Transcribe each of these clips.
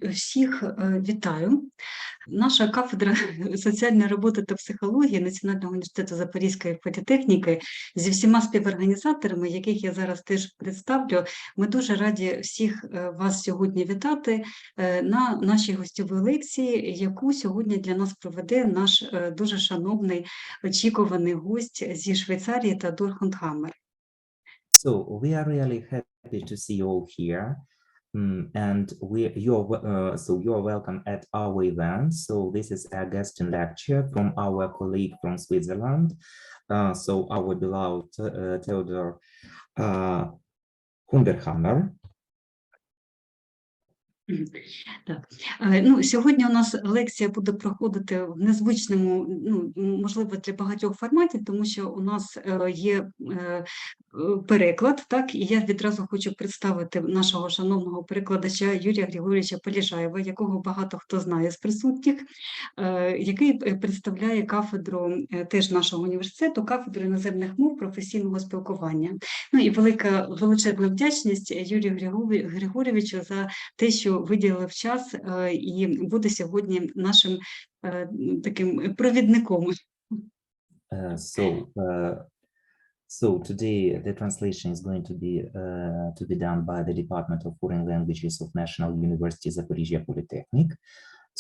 Всіх вітаю. Наша кафедра соціальної роботи та психології Національного університету Запорізької політехніки зі всіма співорганізаторами, яких я зараз теж представлю, ми дуже раді всіх вас сьогодні вітати на нашій гостьовій лекції, яку сьогодні для нас проведе наш дуже шановний, очікуваний гость зі Швейцарії Теодор Хундхаммер. So we are really happy to see you all here, and you're welcome at our event. So this is a guest lecture from our colleague from Switzerland. So our beloved Theodor Hunderhammer. Так. Сьогодні у нас лекція буде проходити в незвичному, можливо, для багатьох форматі, тому що у нас є переклад, так, і я відразу хочу представити нашого шановного перекладача Юрія Григорійовича Поліжаєва, якого багато хто знає з присутніх, який представляє кафедру теж нашого університету, кафедру іноземних мов професійного спілкування. І величезна вдячність Юрію Григорійовичу за те, що виділив час і буде сьогодні нашим таким провідником. So today the translation is going to be done by the Department of Foreign Languages of National University Zaporizhzhia Polytechnic.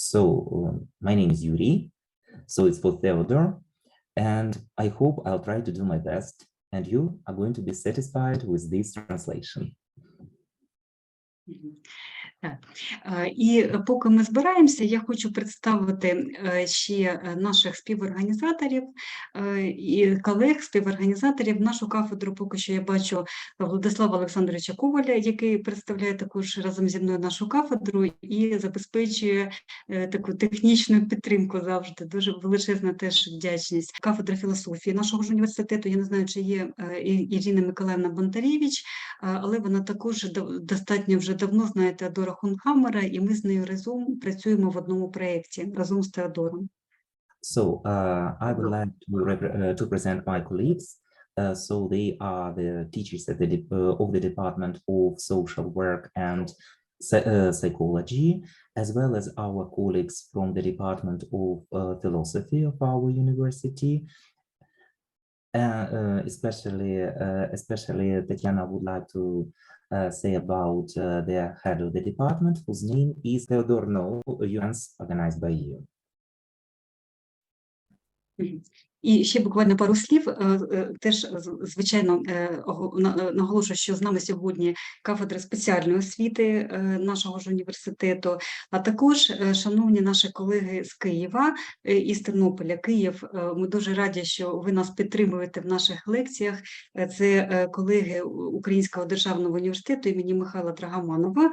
So my name is Yuri. So it's for Theodor, and I hope I'll try to do my best, and you are going to be satisfied with this translation. Так. І поки ми збираємося, я хочу представити ще наших співорганізаторів і колег співорганізаторів. Нашу кафедру поки що я бачу Владислава Олександровича Коваля, який представляє також разом зі мною нашу кафедру і забезпечує таку технічну підтримку завжди. Дуже величезна теж вдячність. Кафедра філософії нашого ж університету, я не знаю, чи є Ірина Миколаївна Бондаревич, але вона також достатньо вже давно знає Теодора Хундхаммера, і ми з нею разом працюємо в одному проєкті, разом з Теодором. So I would like to present my colleagues. So they are the teachers at of the Department of Social Work and Psychology, as well as our colleagues from the Department of Philosophy of our university. Especially Tatiana would like to say about the head of the department, whose name is Theodor Events organized by you. І ще буквально пару слів, теж, звичайно, наголошую, що з нами сьогодні кафедра спеціальної освіти нашого ж університету, а також шановні наші колеги з Києва і з Тернополя. Київ, ми дуже раді, що ви нас підтримуєте в наших лекціях. Це колеги Українського державного університету імені Михайла Остроградського,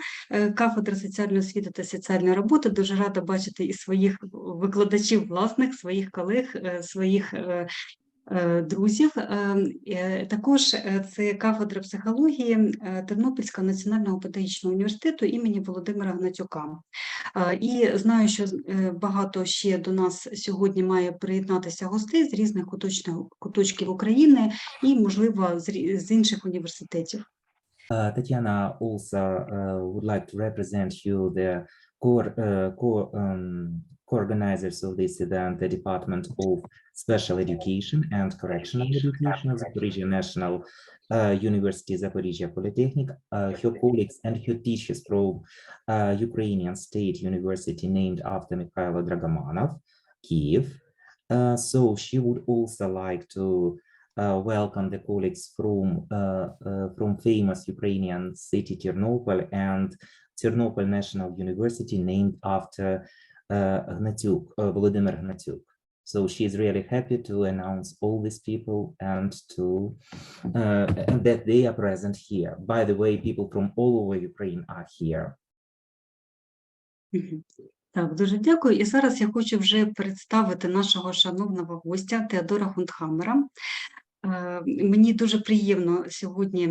кафедра соціальної освіти та соціальної роботи. Дуже рада бачити і своїх викладачів власних, своїх колег, своїх друзів. Також це кафедра психології Тернопільського національного педагогічного університету імені Володимира Гнатюка. І знаю, що багато ще до нас сьогодні має приєднатися гостей з різних куточків України і, можливо, з інших університетів. Tatiana also would like to represent you, the co-organizers of this event, the Department of Special Education and Correctional Education of Zaporizhzhia National University Zaporizhzhia Polytechnic, her colleagues and her teachers from Ukrainian State University named after Mykhailo Dragomanov, Kyiv. So she would also like to welcome the colleagues from famous Ukrainian city Ternopil and Ternopil National University named after Volodymyr Gnatyuk. So she is really happy to announce all these people and that they are present here. By the way, people from all over Ukraine are here. Так, дуже дякую. І зараз я хочу вже представити нашого шановного гостя Теодора Хундхаммера. Мені дуже приємно сьогодні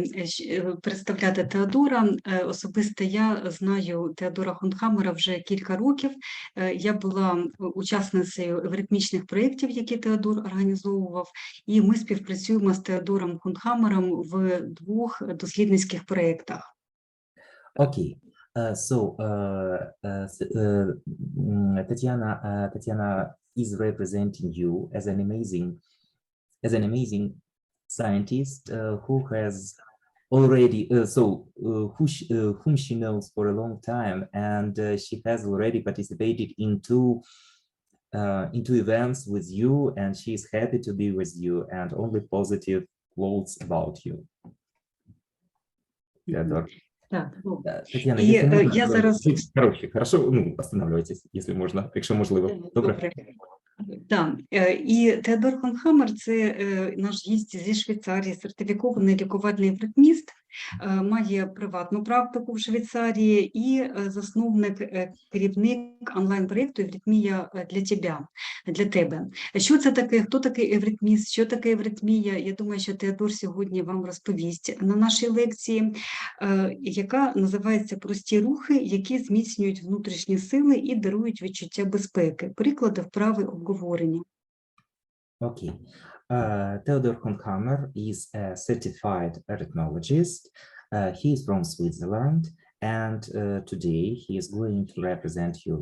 представляти Теодора. Особисто я знаю Теодора Хундхаммера вже кілька років. Я була учасницею евритмічних проєктів, які Теодор організовував, і ми співпрацюємо з Теодором Хундхаммером в двох дослідницьких проєктах. Okay. Tatiana is representing you as an amazing scientist who has already whom she knows for a long time, and she has already participated into events with you, and she is happy to be with you, and only positive quotes about you. Теодор. Так, ну, Татьяна, і если можно, я зараз... короче, хорошо, ну, останавливайтесь, если можна, якщо можливо. Добре. Так, і Теодор Хундхаммер – це наш гість зі Швейцарії, сертифікований лікувальний евритміст, має приватну практику в Швейцарії і засновник, керівник онлайн-проєкту «Евритмія для тебе». Що це таке, хто такий евритміст, що таке евритмія? Я думаю, що Теодор сьогодні вам розповість на нашій лекції, яка називається «Прості рухи, які зміцнюють внутрішні сили і дарують відчуття безпеки». Приклади, вправи, обговорення. Okay. Theodor Huндхаммер is a certified arithmologist. He is from Switzerland, and today he is going to represent you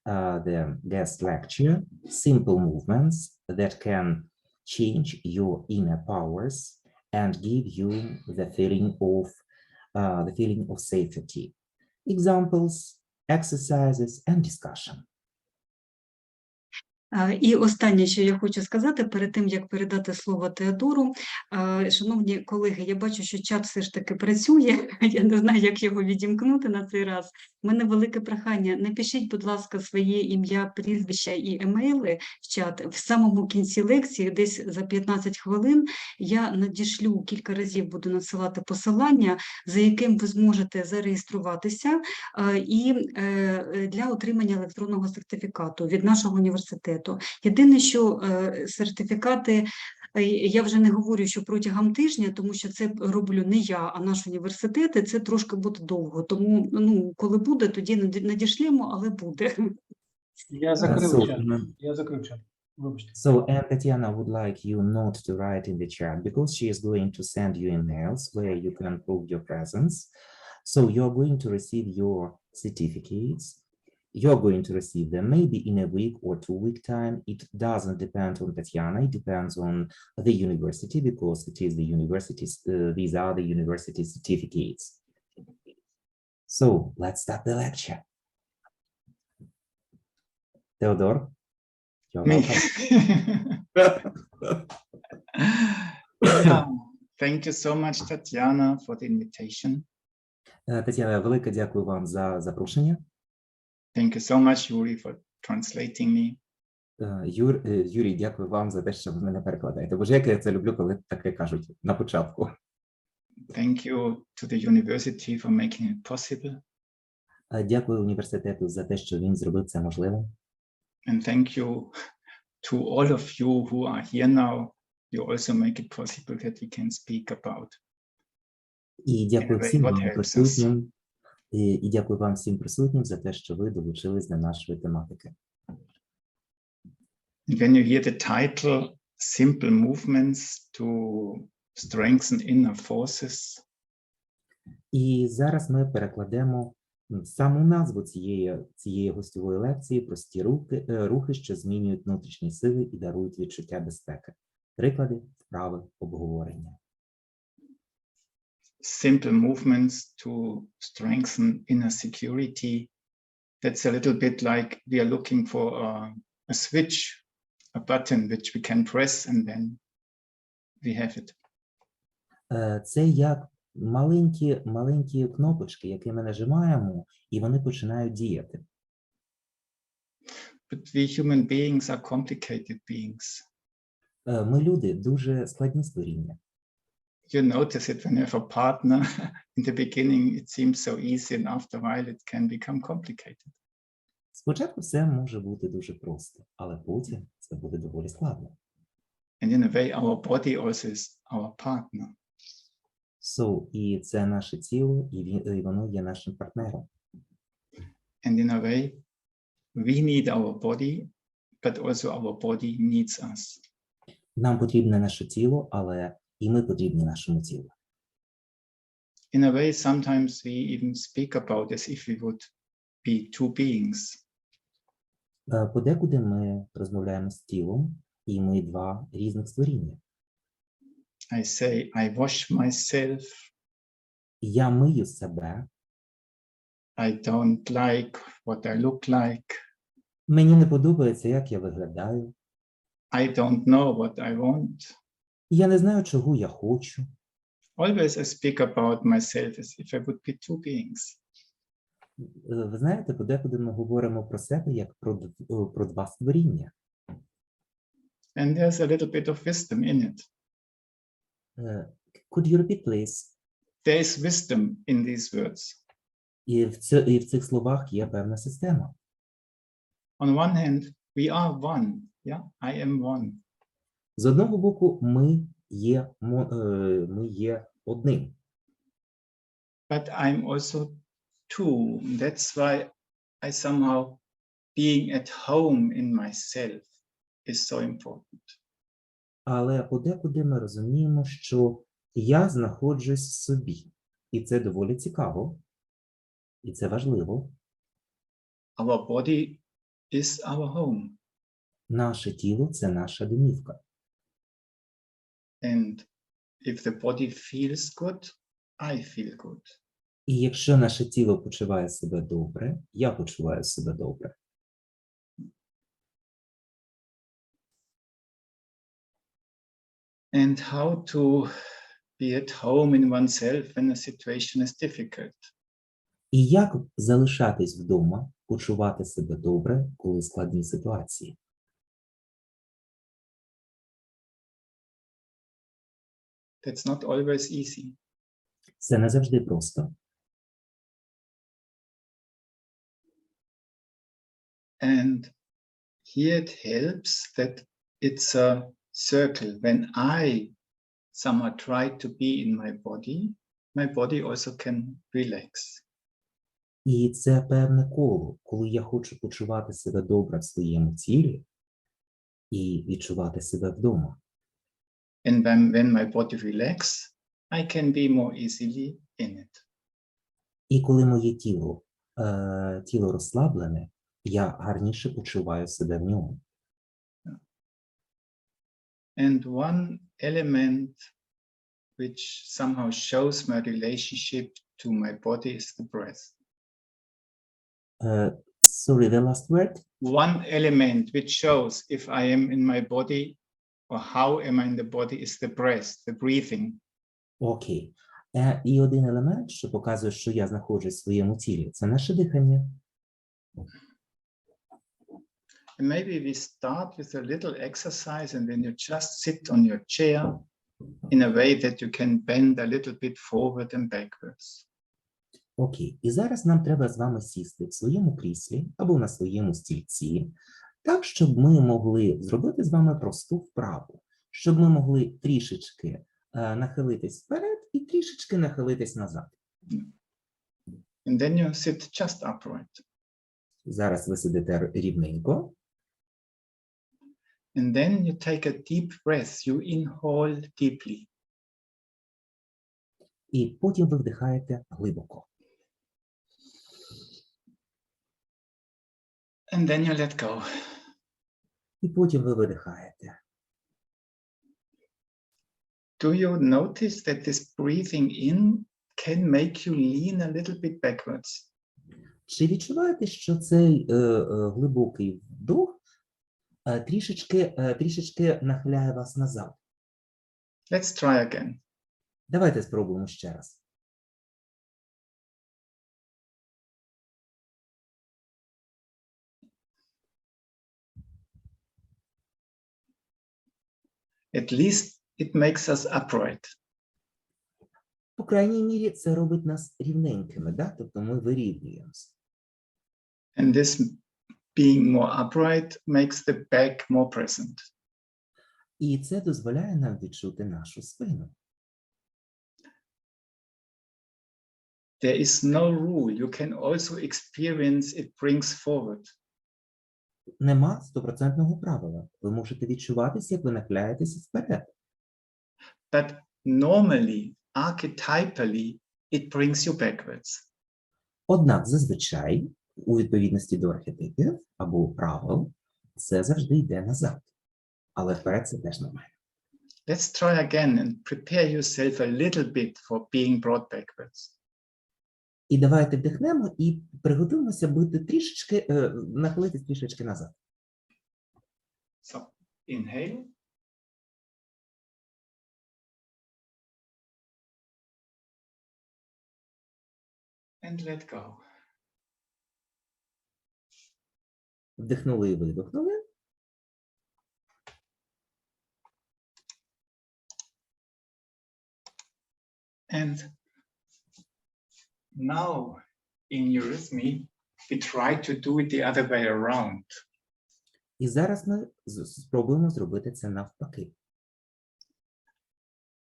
the guest lecture, Simple Movements That Can Change Your Inner Powers and Give You the feeling of safety. Examples, exercises, and discussion. І останнє, що я хочу сказати, перед тим, як передати слово Теодору, шановні колеги, я бачу, що чат все ж таки працює, я не знаю, як його відімкнути на цей раз. У мене велике прохання, напишіть, будь ласка, своє ім'я, прізвище і емейли в чат. В самому кінці лекції, десь за 15 хвилин, я надішлю, кілька разів буду надсилати посилання, за яким ви зможете зареєструватися і для отримання електронного сертифікату від нашого університету. Єдине, що сертифікати, я вже не говорю, що протягом тижня, тому що це роблю не я, а наш університет, і це трошки буде довго. Тому, ну, коли буде, тоді надішлємо, але буде. Я закрив чат. So, and Tatiana would like you not to write in the chat because she is going to send you emails where you can prove your presence. So you're going to receive your certificates. You're going to receive them maybe in a week or 2 week time. It doesn't depend on Tatiana. It depends on the university because it is the university's, these are the university certificates. So let's start the lecture. Theodor, you're welcome. Thank you so much, Tatiana, for the invitation. Тетяна, велике дякую вам за запрошення. Thank you so much, Yuri, for translating me. Юрій, дякую вам за те, що ви мене перекладаєте. Боже, як я це люблю, коли таке кажуть на початку. Thank you to the university for making it possible. Дякую університету за те, що він зробив це можливим. And thank you to all of you who are here now. You also make it possible that we can speak about. І дякую всім вам присутнім. І дякую вам всім присутнім за те, що ви долучились до нашої тематики. When you hear the title, Simple Movements to Strengthen Inner Forces. І зараз ми перекладемо саму назву цієї гостьової лекції «Прості рухи, що змінюють внутрішні сили і дарують відчуття безпеки». Приклади, вправи, обговорення. Simple movements to strengthen inner security. That's a little bit like we are looking for a switch, a button which we can press and then we have it. Це як маленькі кнопочки, які ми нажимаємо, і вони починають діяти. But we human beings are complicated beings. Ми люди дуже складні створіння. You notice it when you have a partner. In the beginning it seems so easy and after a while it can become complicated. Спочатку все може бути дуже просто, але потім це буде доволі складно. And in a way our body also is our partner. So, і це наше тіло, і воно є нашим партнером. And in a way we need our body, but also our body needs us. Нам потрібне наше тіло, але і ми потрібні нашому тілу. in a way, sometimes we even speak about as if we would be two beings. Подекуди ми розмовляємо з тілом, і ми два різних створіння. I say, I wash myself. Я мию себе. I don't like what I look like. Мені не подобається, як я виглядаю. I don't know what I want. Я не знаю, чого я хочу. Always I speak about myself as if I would be two beings. Ви знаєте, подекуди ми говоримо про себе як про два створіння. And there's a little bit of wisdom in it. Could you repeat, please? There is wisdom in these words. І в цих словах є певна система. On one hand, we are one. Yeah, I am one. З одного боку, ми є одним. But I'm also two. That's why I somehow being at home in myself is so important. Але подекуди ми розуміємо, що я знаходжусь в собі. І це доволі цікаво. І це важливо. Our body is our home. Наше тіло – це наша домівка. And if the body feels good, I feel good. І якщо наше тіло почуває себе добре, я почуваю себе добре. And how to be at home in oneself when a situation is difficult. І як залишатись вдома, почувати себе добре, коли складні ситуації? That's not always easy. Це не завжди просто. And here it helps that it's a circle. When I somehow try to be in my body also can relax. І це певне коло, коли я хочу почувати себе добре в своєму тілі і відчувати себе вдома. And when my body relax, I can be more easily in it. І коли моє тіло розслаблене, я гарніше почуваю себе в ньому. And one element which somehow shows my relationship to my body is the breath. Sorry, the last word? One element which shows if I am in my body or how am I in the body is the breath, the breathing. Окей. І один елемент, що показує, що я знаходжусь в своєму тілі, це наше дихання. And maybe we start with a little exercise and then you just sit on your chair in a way that you can bend a little bit forward and backwards. Окей. І зараз нам треба з вами сісти в своєму кріслі або на своєму стільці, так, щоб ми могли зробити з вами просту вправу, щоб ми могли трішечки нахилитись вперед і трішечки нахилитись назад. And then you sit just upright. Зараз ви сидите рівненько. And then you take a deep breath. You inhale deeply. І потім ви вдихаєте глибоко. And then you let go. І потім ви видихаєте. Do you notice that this breathing in can make you lean a little bit backwards? Чи що цей глибокий вдох трішечки нахиляє вас назад? Let's try again. Давайте спробуємо ще раз. At least it makes us upright. По крайній мірі, це робить нас рівненькими, да? Тобто ми вирівнюємося. And this being more upright makes the back more present. І це дозволяє нам відчути нашу спину. There is no rule. You can also experience it brings forward. Нема 100% правила. Ви можете відчуватися, як ви нахиляєтеся вперед. But normally, archetypally, it brings you backwards. Однак зазвичай, у відповідності до архетипів або правил, це завжди йде назад. Але вперед це теж нормально. Let's try again and prepare yourself a little bit for being brought backwards. І давайте вдихнемо і приготуємося бути трішечки, нахилитись трішечки назад. So, inhale. And let go. Вдихнули і видихнули. And now in eurythmy, we try to do it the other way around. І зараз ми спробуємо зробити це навпаки.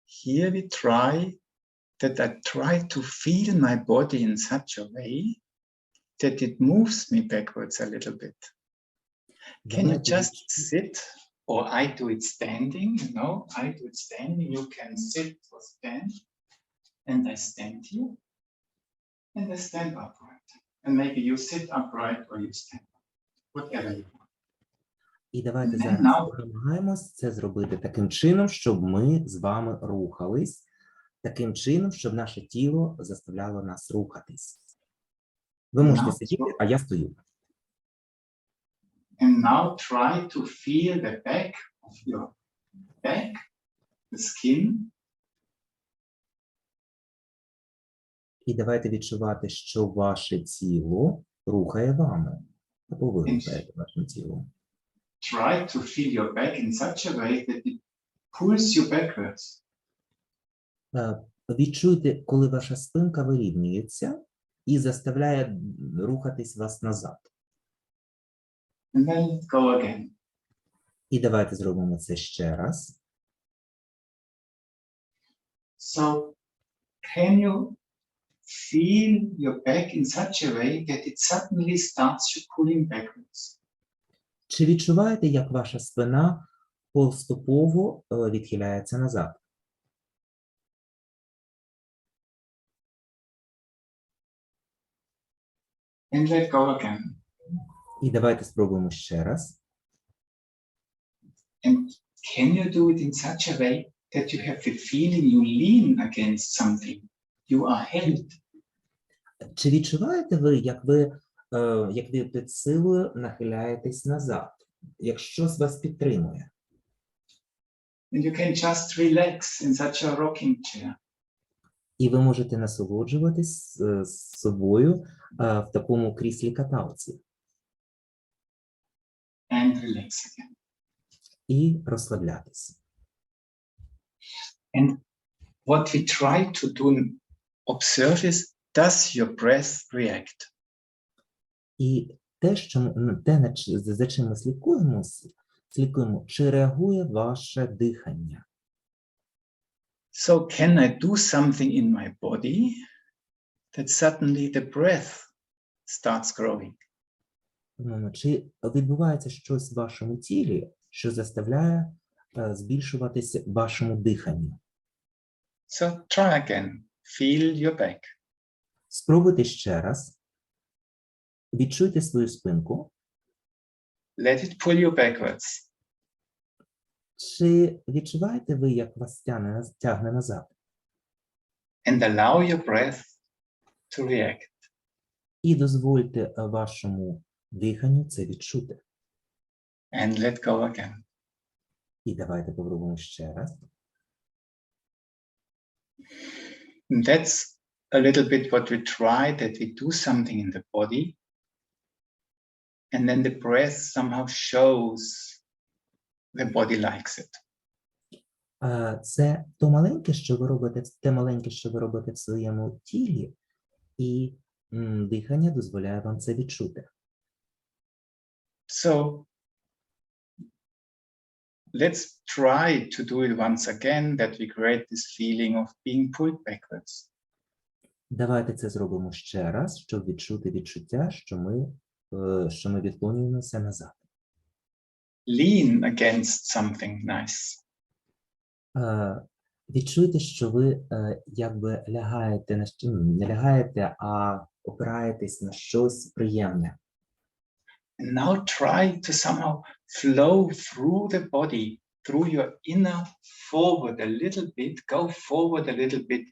Here we try that I try to feel my body in such a way that it moves me backwards a little bit. Can you just sit, or I do it standing, you know, I do it standing, you can sit or stand, and I stand here, and I stand upright. And maybe you sit upright or you stand up, whatever you want. І давайте зараз намагаємось це зробити таким чином, щоб ми з вами рухались, таким чином, щоб наше тіло заставляло нас рухатись. Ви можете сидіти, а я стою. And now try to feel the back of your back, the skin. І давайте відчувати, що ваше тіло рухає вами, або ви рухаєте вашим тілом. Try to feel your back in such a way that it pulls you backwards. Відчуйте, коли ваша спинка вирівнюється і заставляє рухатись вас назад. And then go again. І давайте зробимо це ще раз. So, can you feel your back in such a way that it suddenly starts you pulling backwards? Чи відчуваєте, як ваша спина поступово відхиляється назад? And let go again. І давайте спробуємо ще раз. And can you do it in such a way that you have the feeling you lean against something? You are held. Чи відчуваєте ви, як ви під силою нахиляєтесь назад, як щось вас підтримує? And you can just relax in such a rocking chair. І ви можете насолоджуватись собою в такому кріслі-каталці. And relax again. І розслаблятись. And what we try to do, observe is, does your breath react? І те, за чим ми слідкуємо, чи реагує ваше дихання. So can I do something in my body that suddenly the breath starts growing? Чи відбувається щось в вашому тілі, що заставляє збільшуватися вашому диханню? So try again. Feel your back. Спробуйте ще раз. Відчуйте свою спинку. Let it pull you backwards. Чи відчуваєте ви, як вас тягне назад? And allow your breath to react. І дозвольте вашому диханню це відчути. And let go again. І давайте попробуємо ще раз. And that's a little bit what we try, that we do something in the body. And then the breath somehow shows the body likes it. Це те маленьке, що ви робите в своєму тілі, і дихання дозволяє вам це відчути. So let's try to do it once again, that we create this feeling of being pulled backwards. Давайте це зробимо ще раз, щоб відчути відчуття, що ми відклонюємося назад. Lean against something nice. Відчуйте, що ви якби лягаєте на не лягаєте, а опираєтесь на щось приємне. And now try to somehow flow through the body, through your inner forward a little bit, go forward a little bit,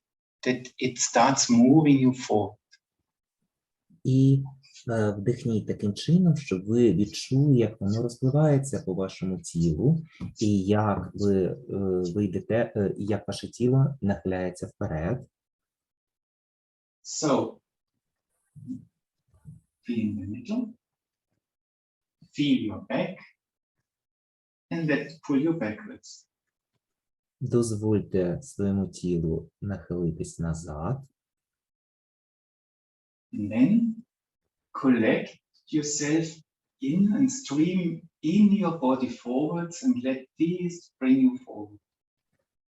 that it starts moving you forward. І вдихніть таким чином, щоб ви відчули, як воно розпливається по вашому тілу, і як ви вийдете, і як ваше тіло нахиляється вперед. So, feel in the middle, feel your back, and then pull you backwards. Дозвольте своєму тілу нахилитись назад. And then collect yourself in and stream in your body forwards and let these bring you forward.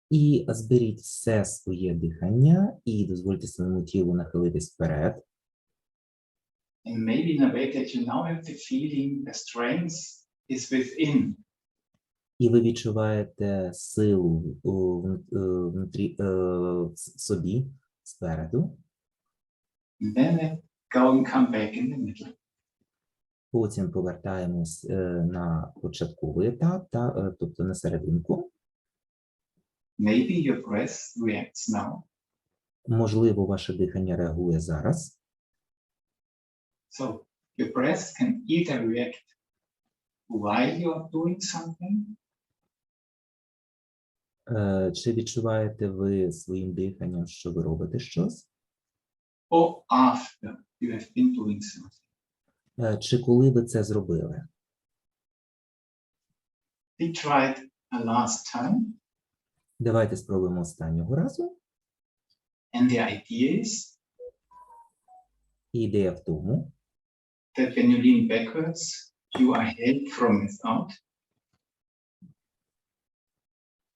І зберіть все своє дихання і дозвольте своєму тілу нахилитись вперед. And maybe in a way that you now have the feeling the strength is within. І ви відчуваєте силу внутрі в собі, спереду. And then go and come back in the middle. Потім повертаємось на початковий етап, тобто на серединку. Maybe your breath reacts now. Можливо, ваше дихання реагує зараз. So your breath can either react while you're doing something. Чи відчуваєте ви своїм диханням, що ви робите щось? Or after you have been doing something. Чи коли ви це зробили? We tried a last time. Давайте спробуємо останнього разу. And the idea is Ідея в тому, that when you lean backwards, you are held from without.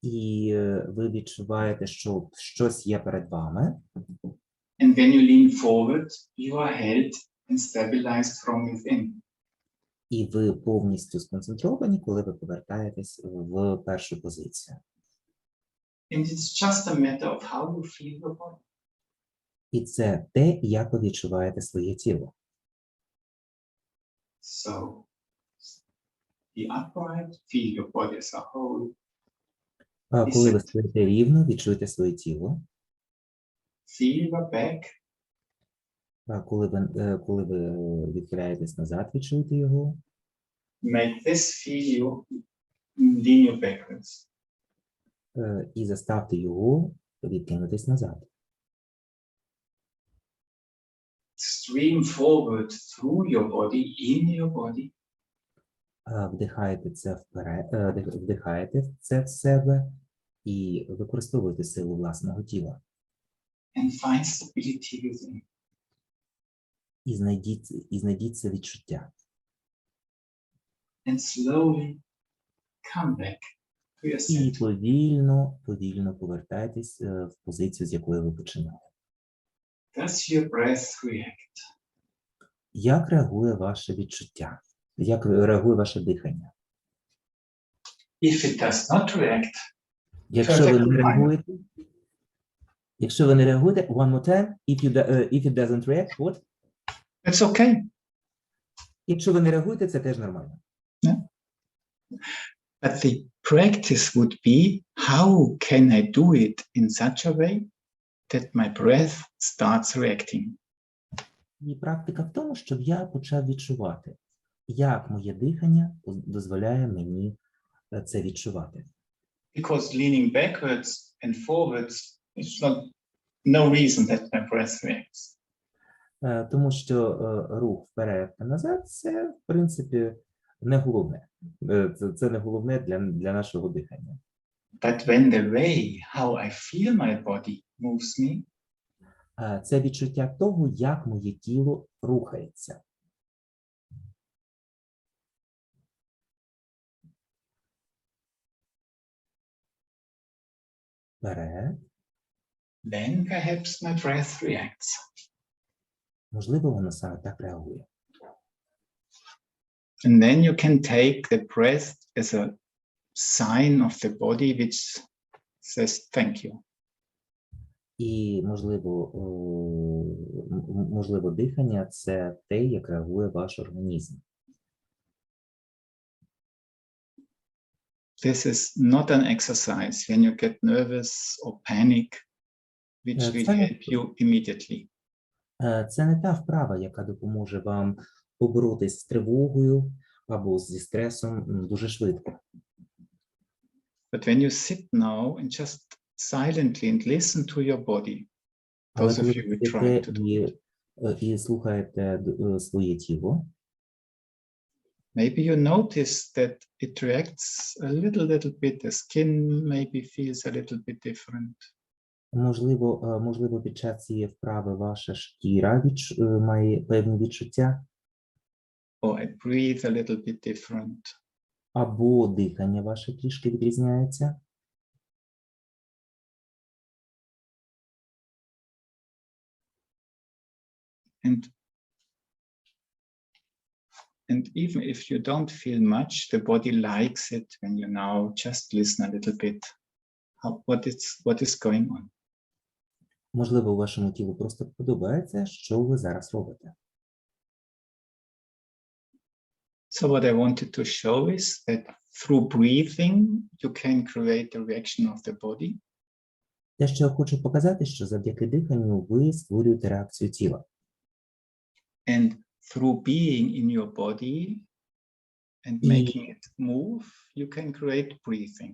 і ви відчуваєте, що щось є перед вами. And when you lean forward, you are held and stabilized from within. І ви повністю сконцентровані, коли ви повертаєтесь в першу позицію. And it's just a matter of how you feel your body. І це те, як ви відчуваєте своє тіло. So, be upright, feel your body as a whole. Коли ви стоїте рівно, відчуйте своє тіло. Feel your back. Коли ви відхиляєтесь назад, відчуйте його. Make this feel you lean you backwards. І заставте його відкинутись назад. Stream forward through your body, in your body. Вдихаєте це вперед, вдихаєте це в себе і використовуєте силу власного тіла. And find stability within. І знайдіть це відчуття. And slowly come back to your І center. повільно повертайтесь в позицію, з якої ви починали. Does your breath react? Як реагує ваше відчуття? Як реагує ваше дихання? If it does not react, Якщо ви не реагуєте, one more time, if it doesn't react, what? it's okay. Якщо ви не реагуєте, це теж нормально. But the practice would be, how can I do it in such a way that my breath starts reacting? І практика в тому, щоб я почав відчувати, як моє дихання дозволяє мені це відчувати. Because leaning backwards and forwards is no reason that my breath reacts. Тому що рух вперед та назад – це, в принципі, не головне. Це не головне для нашого дихання. But when the way how I feel my body moves me, Це відчуття того, як моє тіло рухається. Вперед. then perhaps my breath reacts. Можливо, воно саме так реагує. And then you can take the breath as a sign of the body which says thank you. І, можливо, дихання – це те, як реагує ваш організм. This is not an exercise when you get nervous or panic, which will help you immediately. Це не та вправа, яка допоможе вам поборотись з тривогою або зі стресом дуже швидко. But when you sit now and just silently and listen to your body, Але those of коли you ви who try to do it, і слухаєте своє тіло, maybe you notice that it reacts a little bit, the skin maybe feels a little bit different. Можливо, під час цієї вправи ваша шкіра має певні відчуття, Or I breathe a little bit different. або дихання ваше трішки відрізняється. And even if you don't feel much, the body likes it when you now just listen a little bit. What is going on? Можливо, вашому тілу просто подобається, що ви зараз робите. So what I wanted to show is that through breathing, you can create a reaction of the body. Те, що я хочу показати, що завдяки диханню ви створюєте реакцію тіла. And through being in your body and making it move, you can create breathing.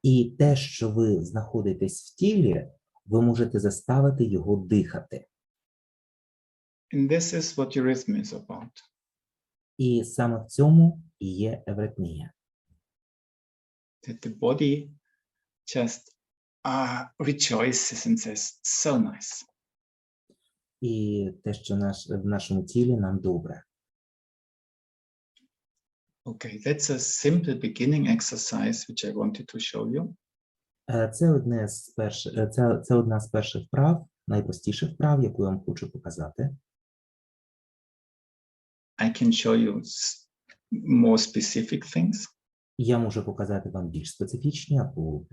І те, що ви знаходитесь в тілі, ви можете заставити його дихати. And this is what eurythmy is about. І саме в цьому і є евритмія. That the body just rejoices and says, so nice. І те, що в нашому тілі нам добре. Okay, that's a simple beginning exercise which I wanted to show you. Це одна з перших вправ, найпростіших вправ, яку я вам хочу показати. I can show you more specific things. Я можу показати вам більш специфічні або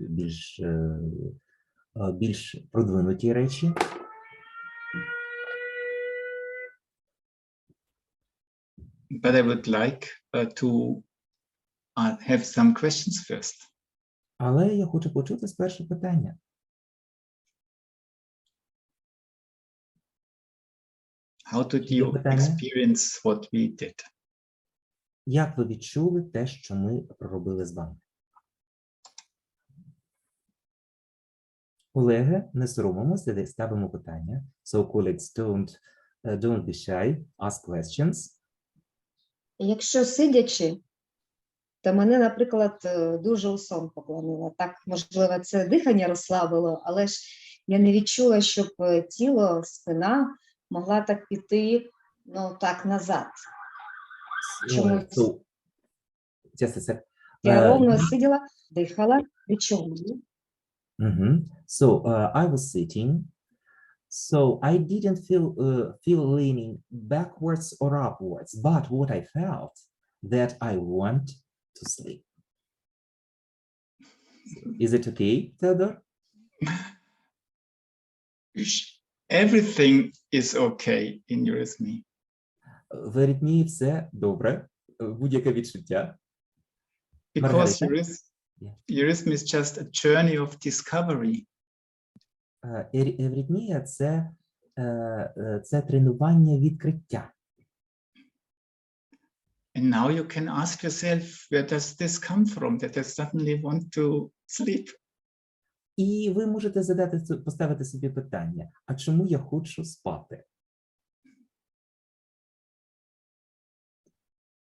більш продвинуті речі. But I would like to have some questions first. Але я хочу почути спершу питання. How did you experience what we did? Як ви відчули те, що ми проробили з вами? Колеги, не соромимося, ставимо питання. So colleagues, don't be shy, ask questions. Якщо сидячи, то мене, наприклад, дуже у сон поклонило. Так, можливо, це дихання розслабило, але ж я не відчула, щоб тіло, спина могла так піти, ну, так, назад. Чомусь. Just a sec. Я ровно сиділа, дихала, відчула. So I was sitting, so I didn't feel leaning backwards or upwards, but what I felt that I want to sleep. Is it okay, Theodore? Everything is okay in eurythmy. В аритмії все добре, будь-яке відчуття. Because eurythmy is just a journey of discovery. Евритмія це тренування відкриття. And now you can ask yourself, where does this come from, that I suddenly want to sleep? І ви можете поставити собі питання, а чому я хочу спати?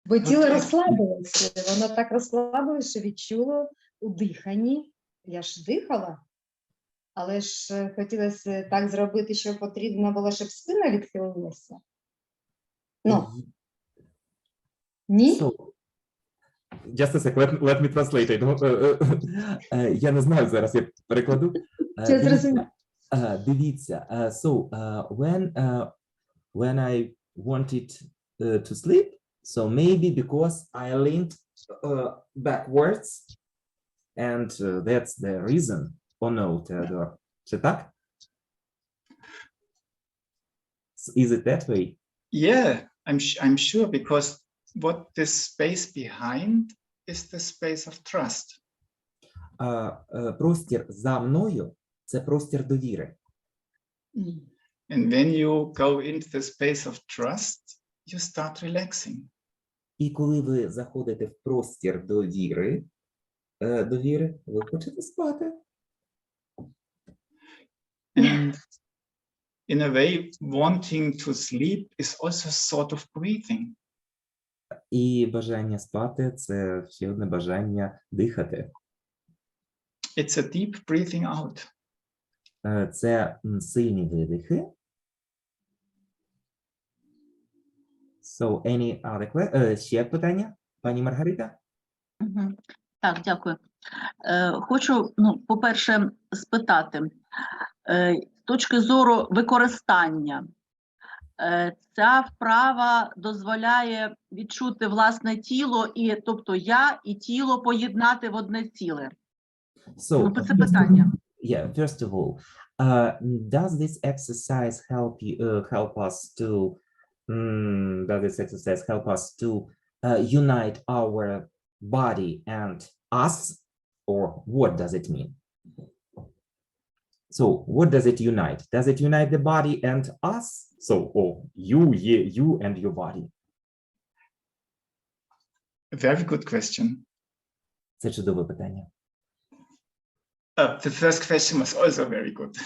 Бо тіло розслабилося, воно так розслабилося, що відчуло у диханні. Я ж дихала, але ж хотілося так зробити, що потрібно було, щоб спина відхилилася. Ну, ні? Just a sec, let me translate it. Я не знаю зараз, я перекладу. Дивіться, so when I wanted to sleep, so maybe because I leaned backwards, And that's the reason. Or no, Theodore? Чи так? Is it that way? Yeah, I'm sure, because what this space behind is the space of trust. Простір за мною – це простір довіри. And when you go into the space of trust, you start relaxing. І коли ви заходите в простір довіри, ви хочете спати. And in a way, wanting to sleep is also sort of breathing. І бажання спати – це ще одне бажання дихати. It's a deep breathing out. Це сильні видихи. So, any other ще питання? Пані Маргарита? Так, дякую. Хочу, по-перше, спитати, з точки зору використання, ця вправа дозволяє відчути власне тіло, тобто я і тіло поєднати в одне ціле. So, Це питання. Yeah, first of all, does this exercise help us to unite our body and us, or what does it mean? So, what does it unite? Does it unite the body and us? So, you and your body. A very good question. Це чудове питання. The first question was also very good.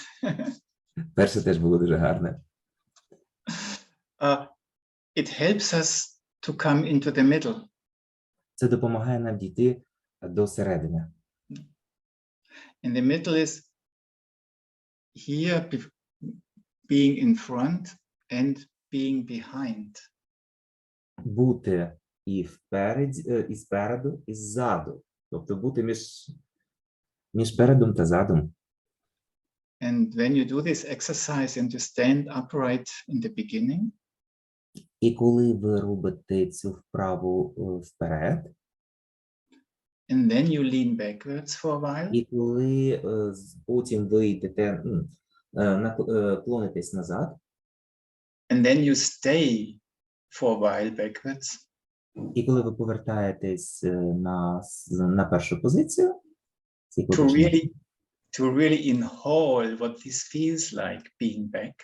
Перше теж було дуже гарне. It helps us to come into the middle. Це допомагає нам дійти до середини. And the middle is here being in front and being behind. Бути і спереду, і ззаду. Тобто бути між передом та задом. And when you do this exercise and you stand upright in the beginning, І коли ви робите цю вправу вперед, and then you lean backwards for a while, і коли потім ви йдете, клонитесь назад, and then you stay for a while backwards, і коли ви повертаєтесь на першу позицію, to really inhale what this feels like being back.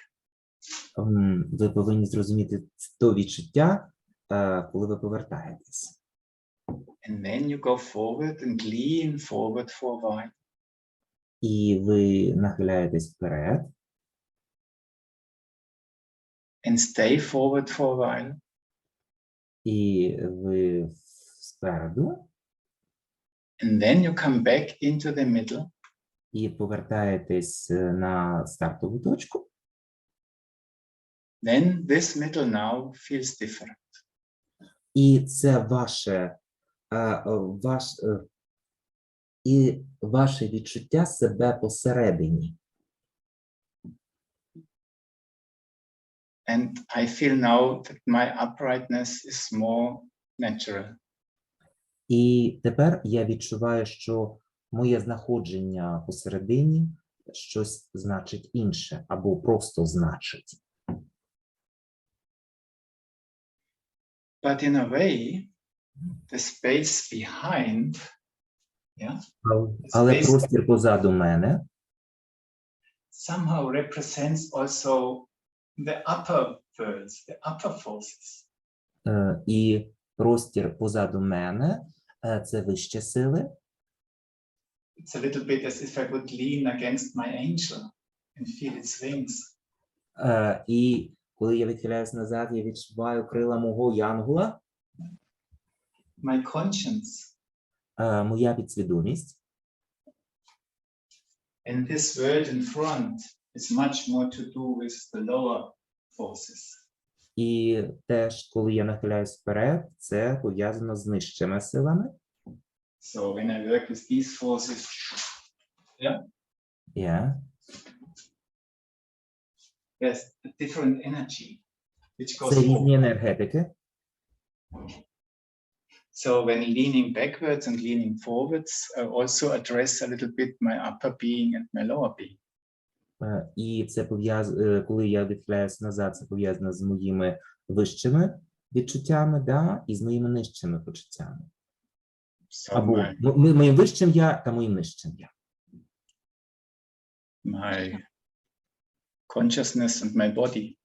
Ви повинні зрозуміти то відчуття, коли ви повертаєтесь. And then you go forward and lean forward for a while. І ви нахиляєтесь вперед. And stay forward for a while. І ви спереду. And then you come back into the middle. І повертаєтесь на стартову точку. Then this middle now feels different. І це ваше відчуття себе посередині. And I feel now that my uprightness is more natural. І тепер я відчуваю, що моє знаходження посередині щось значить інше, або просто значить. But in a way, the space behind, Але простір позаду мене somehow represents also the upper worlds, the upper forces. І простір позаду мене – це вищі сили. It's a little bit as if I would lean against my angel and feel its wings. І коли я відхиляюсь назад, я відчуваю крила мого янгола. My conscience. Моя підсвідомість. And this world in front is much more to do with the lower forces. І теж, коли я нахиляюсь вперед, це пов'язано з нижчими силами. So when I work with these forces, there's a different energy which goes Це різні forward. енергетики. So when leaning backwards and leaning forwards, I also address a little bit my upper being and my lower being. І це коли я відхиляюсь назад, це пов'язано з моїми вищими відчуттями, да, і з моїми нижчими почуттями. So Або моїм вищим я та моїм нижчим я. my consciousness and my body.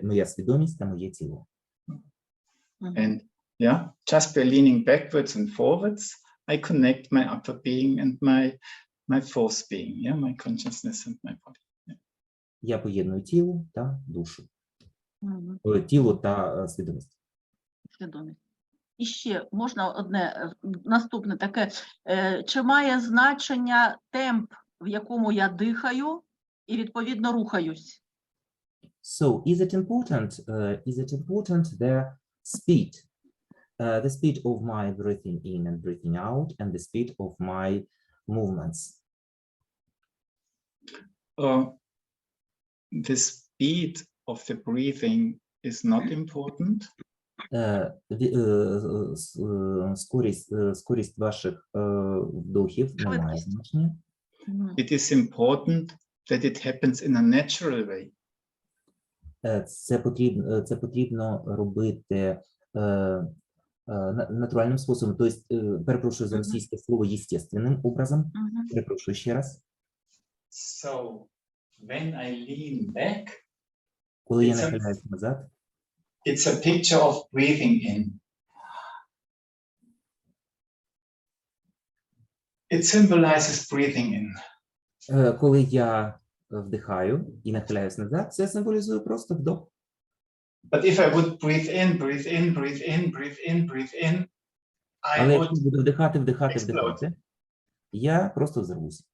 Моя свідомість та моє тіло. And yeah, just by leaning backwards and forwards, I connect my upper being and my fourth being, yeah, my consciousness and my body. Yeah. Я поєдную тіло та душу. Тіло та свідомість. Свідомість. І ще можна одне, наступне таке. Чи має значення темп, в якому я дихаю і відповідно рухаюсь? So, is it important the speed of my breathing in and breathing out, and the speed of my movements? The speed of the breathing is not important. Скорість ваших вдохів не має значення. It is important that it happens in a natural way. Це потрібно робити натуральним способом, тобто, перепрошую за російське слово, естественним образом. Перепрошую ще раз. So when I lean back, коли я нахиляюсь назад, it's a picture of breathing in. It symbolizes breathing in. Коли я вдихаю і нахиляюсь назад, це символізує просто вдох. But if I would breathe in, breathe in, breathe in, breathe in, breathe in, Але якщо буду вдихати, я просто взорвусь.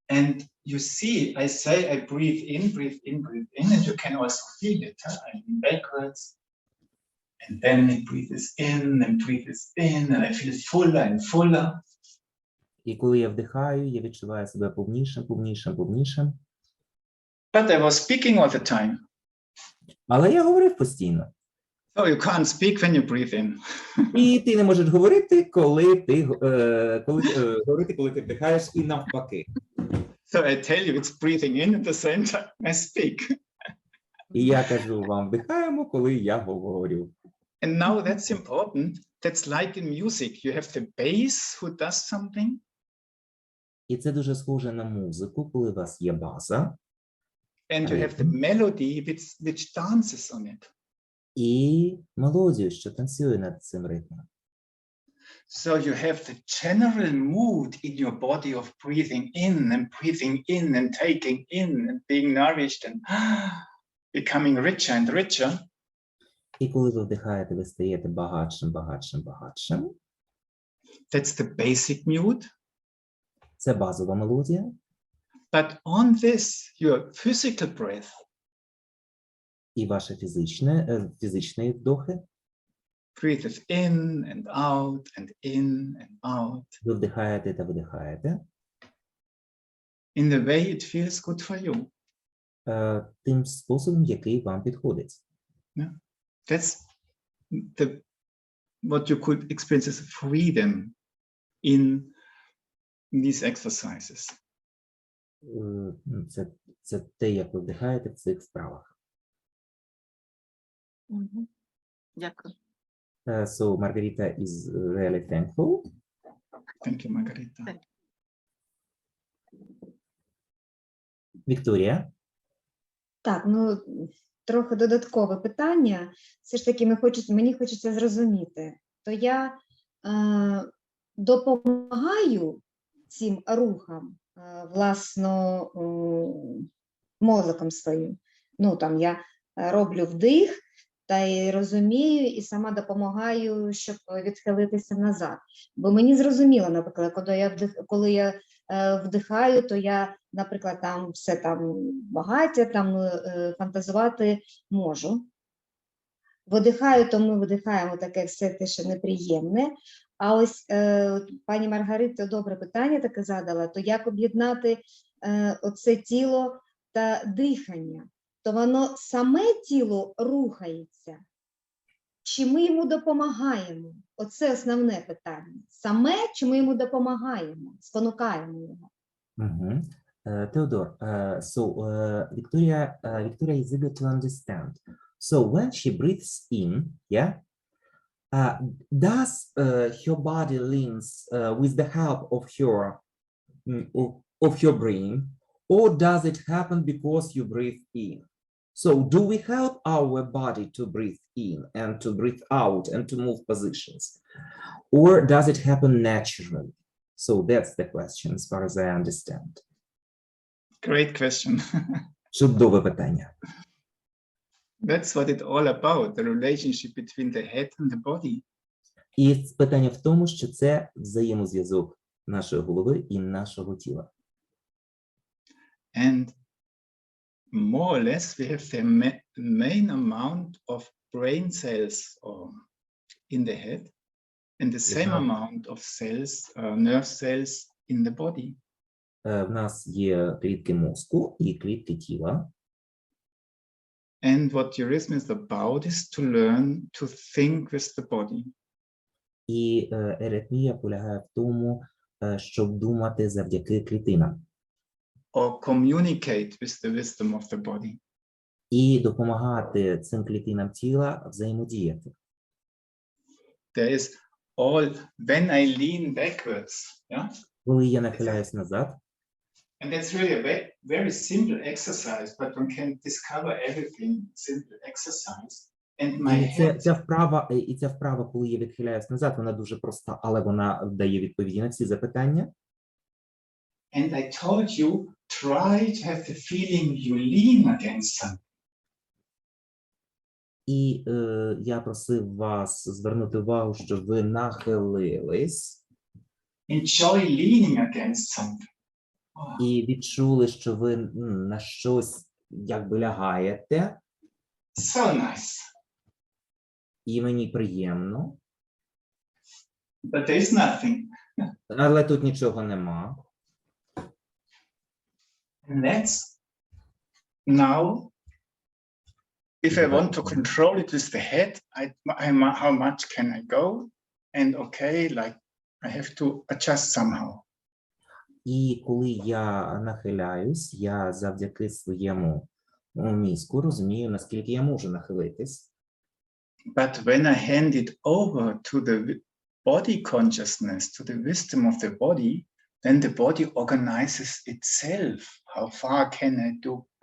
And you see, I say I breathe in, and you can also feel it. Huh? I lean backwards, and then it breathes in, and I feel fuller and fuller. І коли я вдихаю, я відчуваю себе повнішим. But I was speaking all the time. Але я говорив постійно. So you can't speak when you breathe in. І ти не можеш говорити, коли ти вдихаєш, і навпаки. So I tell you, it's breathing in at the same time I speak. І я кажу вам, вдихаємо, коли я говорю. And now that's important. That's like in music. You have the bass who does something. І це дуже схоже на музику, коли у вас є база. And you have the melody which dances on it. І мелодію, що танцює над цим ритмом. So you have the general mood in your body of breathing in and taking in and being nourished and becoming richer and richer. І коли ви вдихаєте, ви стаєте багатшим. That's the basic mood. Це базова мелодія. But on this, your physical breath. І ваше фізичні вдохи. Breathes in and out and in and out. Ви вдихаєте та видихаєте. In the way it feels good for you. Тим способом, який вам підходить. Yeah. That's what you could experience as freedom in these exercises. Це те, як ви вдихаєте в цих справах. Дякую. So Margarita is really thankful. Thank you, Margarita. Вікторія? Так, ну, трохи додаткове питання. Все ж таки мені хочеться зрозуміти. То я допомагаю цим рухам, власно, мозоком своїм. Ну, там, я роблю вдих, та й розумію, і сама допомагаю, щоб відхилитися назад. Бо мені зрозуміло, наприклад, коли я вдихаю, то я, наприклад, там все там багаття, там фантазувати можу. Видихаю, то ми видихаємо таке все те, що неприємне. А ось пані Маргарита добре питання таке задала, то як об'єднати оце тіло та дихання? то воно саме тіло рухається, чи ми йому допомагаємо? Оце основне питання. Саме, чи ми йому допомагаємо, спонукаємо його? Theodore, Victoria is able to understand. So when she breathes in, yeah, does her body leans with the help of her brain, or does it happen because you breathe in? So do we help our body to breathe in and to breathe out and to move positions, or does it happen naturally? So that's the question, as far as I understand. Great question. Чудове питання. That's what it's all about, the relationship between the head and the body. І питання в тому, що це взаємозв'язок нашої голови і нашого тіла. And more or less, we have the main amount of brain cells in the head and the same amount of cells, nerve cells in the body. В нас є клітки мозку і клітки тіла. And what tourism is about is to learn to think with the body. І еритмія полягає в тому, щоб думати завдяки клітинам. Or communicate with the wisdom of the body. І допомагати цим клітинам тіла взаємодіяти. There is all, when I lean backwards, yeah? Коли я нахиляюсь назад, And that's really a very simple exercise, but one can discover everything in simple exercise. And my head, ця вправа, коли я відхиляюсь назад, вона дуже проста, але вона дає відповіді на всі запитання. and I told you, try to have the feeling you lean against something. І я просив вас звернути увагу, щоб ви нахилились. Enjoy leaning against something. І відчули, що ви на щось якби лягаєте. So nice. І мені приємно. But there is nothing. Але тут нічого нема. And let's now, if I want to control it with the head, how much can I go? And okay, like I have to adjust somehow. І коли я нахиляюсь, я завдяки своєму мізку розумію, наскільки я можу нахилитись. But when I hand it over to the body consciousness, to the wisdom of the body, then the body organizes itself. How far can I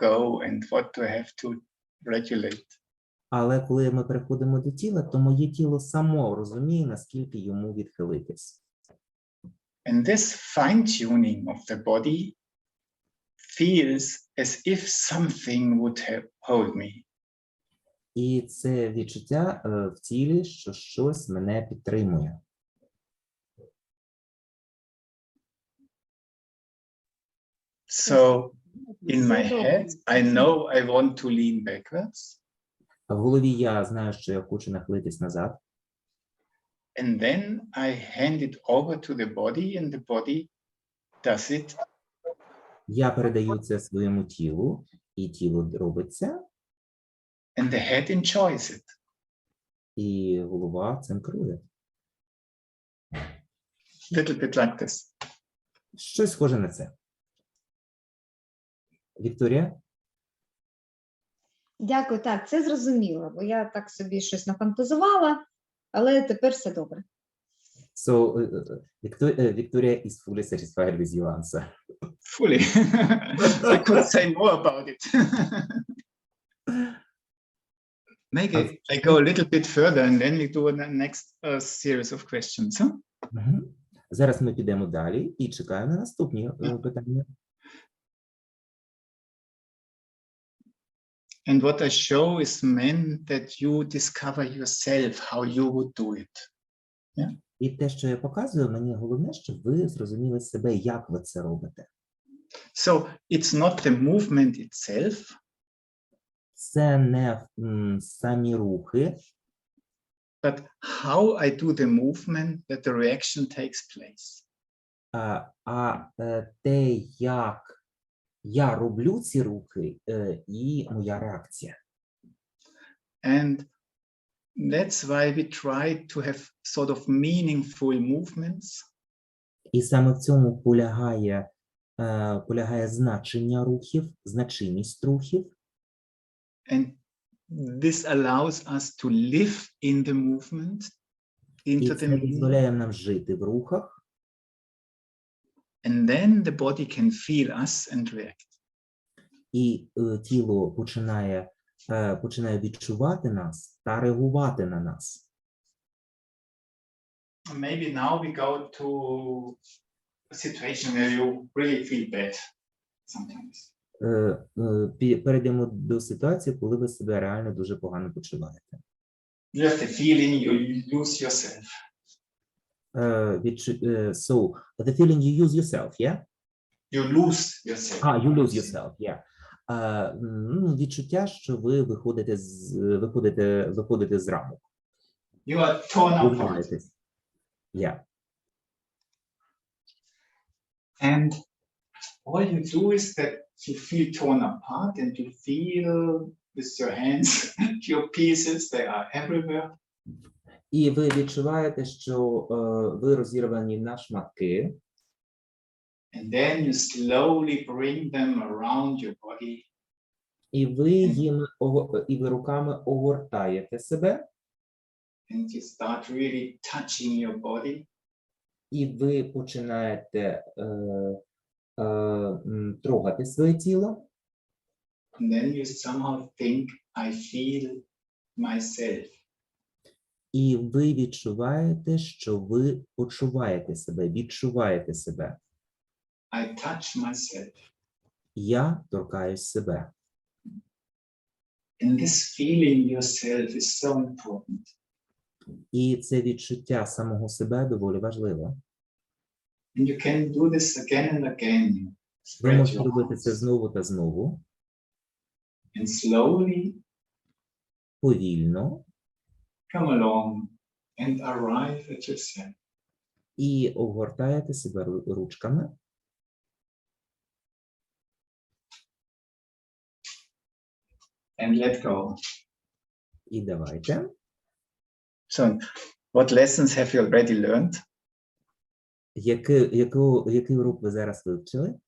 go and what do I have to regulate? Але коли ми переходимо до тіла, то моє тіло само розуміє, наскільки йому відхилитись. And this fine-tuning of the body feels as if something would hold me. І це відчуття в тілі, що щось мене підтримує. So in my head, I know I want to lean backwards. А в голові я знаю, що я хочу нахилитись назад. And then I hand it over to the body and the body does it. Я передаю це своєму тілу, і тіло робиться. And the head enjoys it. І голова цим керує. Little bit like this. Щось схоже на це. Вікторія? Дякую, так, це зрозуміло, бо я так собі щось нафантазувала, але тепер все добре. So, Victoria is fully satisfied with your answer. Fully. I could say more about it. Maybe I go a little bit further and then we do the next series of questions. Huh? Зараз ми підемо далі і чекаємо на наступні питання. And what I show is meant that you discover yourself how you would do it. Yeah? І те, що я показую, мені головне, щоб ви зрозуміли себе, як ви це робите. So it's not the movement itself. Це не самі рухи, but how I do the movement that the reaction takes place. а те, як Я роблю ці рухи, і моя реакція. And that's why we try to have sort of meaningful movements. І саме в цьому полягає значення рухів, значимість рухів. And this allows us to live in the movement, І into це the meaning. дозволяє нам жити в рухах. And then the body can feel us and react. І тіло починає відчувати нас та реагувати на нас. Maybe now we go to a situation where you really feel bad sometimes. Перейдемо до ситуації, коли ви себе реально дуже погано почуваєте. You have the feeling you lose yourself. So, the feeling you use yourself, yeah? You lose yourself. You lose yourself, yeah. Відчуття, що ви виходите з рамок. You are torn apart. Виваляєтесь. Yeah. And all you do is that you feel torn apart and you feel with your hands your pieces, they are everywhere. І ви відчуваєте, що ви розірвані на шматки. And then you slowly bring them around your body. І ви руками огортаєте себе. And you start really touching your body. І ви починаєте трогати своє тіло. And then you somehow think, I feel myself. І ви відчуваєте, що ви почуваєте себе, відчуваєте себе. I touch myself. Я торкаюсь себе. And this feeling yourself is so important. І це відчуття самого себе доволі важливо. And you can do this again and again. Ви Spread можете your робити це arms. знову та знову, And slowly повільно, come along and arrive at yourself. і огортаєте себе ручками. And let go. І давайте. So, what lessons have you already learned? Який урок ви зараз вивчили?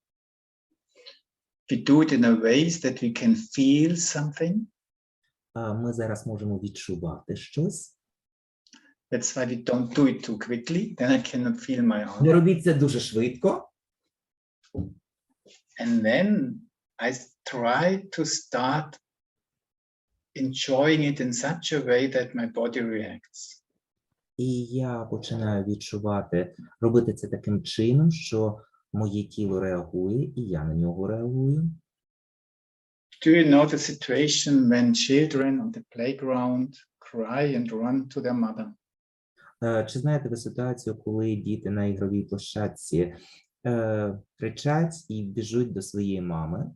We do it in a ways that we can feel something. Ми зараз можемо відчувати щось. That's why we don't do it too quickly. Then I cannot feel my arm. Не робіть це дуже швидко. And then I try to start enjoying it in such a way that my body reacts. І я починаю відчувати, робити це таким чином, що моє тіло реагує, і я на нього реагую. Do you know the situation when children on the playground cry and run to their mother? Чи знаєте ви ситуацію, коли діти на ігровій площадці кричать і біжуть до своєї мами?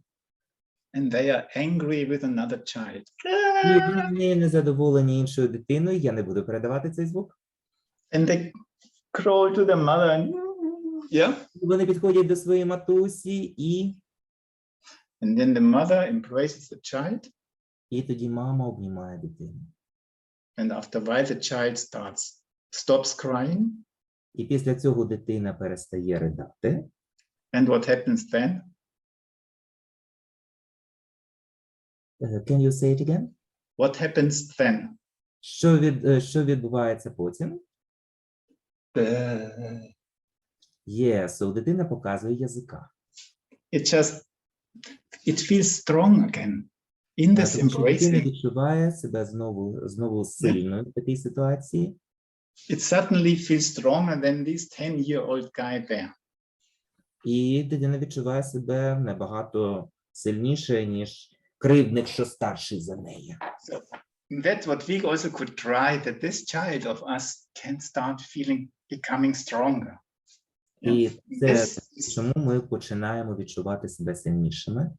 And they are angry with another child. І вони незадоволені іншою дитиною, я не буду передавати цей звук. And they crawl to their mother and yeah. Вони підходять до своєї матусі And then the mother embraces the child. і тоді мама обнімає дитину. And after a while the child stops crying. І після цього дитина перестає ридати. And what happens then? Can you say it again? What happens then? Що відбувається потім? So дитина показує язика. It feels strong again. In this Тому що дитина embracing, відчуває себе знову сильною в такій ситуації. it suddenly feels stronger than this 10-year-old guy there. І дитина відчуває себе набагато сильніше, ніж кривдник, що старший за неї. So that's what we also could try, that this child of us can start becoming stronger. І це This is- чому ми починаємо відчувати себе сильнішими.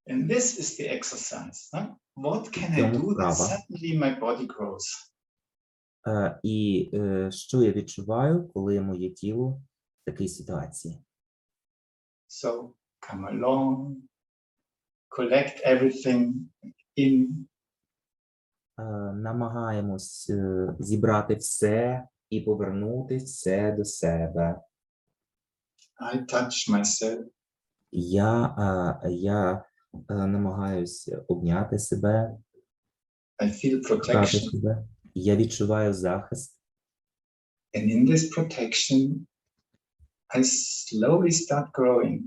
And this is the exercise. Huh? What can I Цьому do that вправа. suddenly my body grows? І що я відчуваю, коли моє тіло в такій ситуації? So come along, collect everything in. Намагаємось зібрати все і повернути все до себе. I touch myself. Я намагаюсь обняти себе, I feel шукати protection. себе. Я відчуваю захист. And in this protection, I slowly start growing.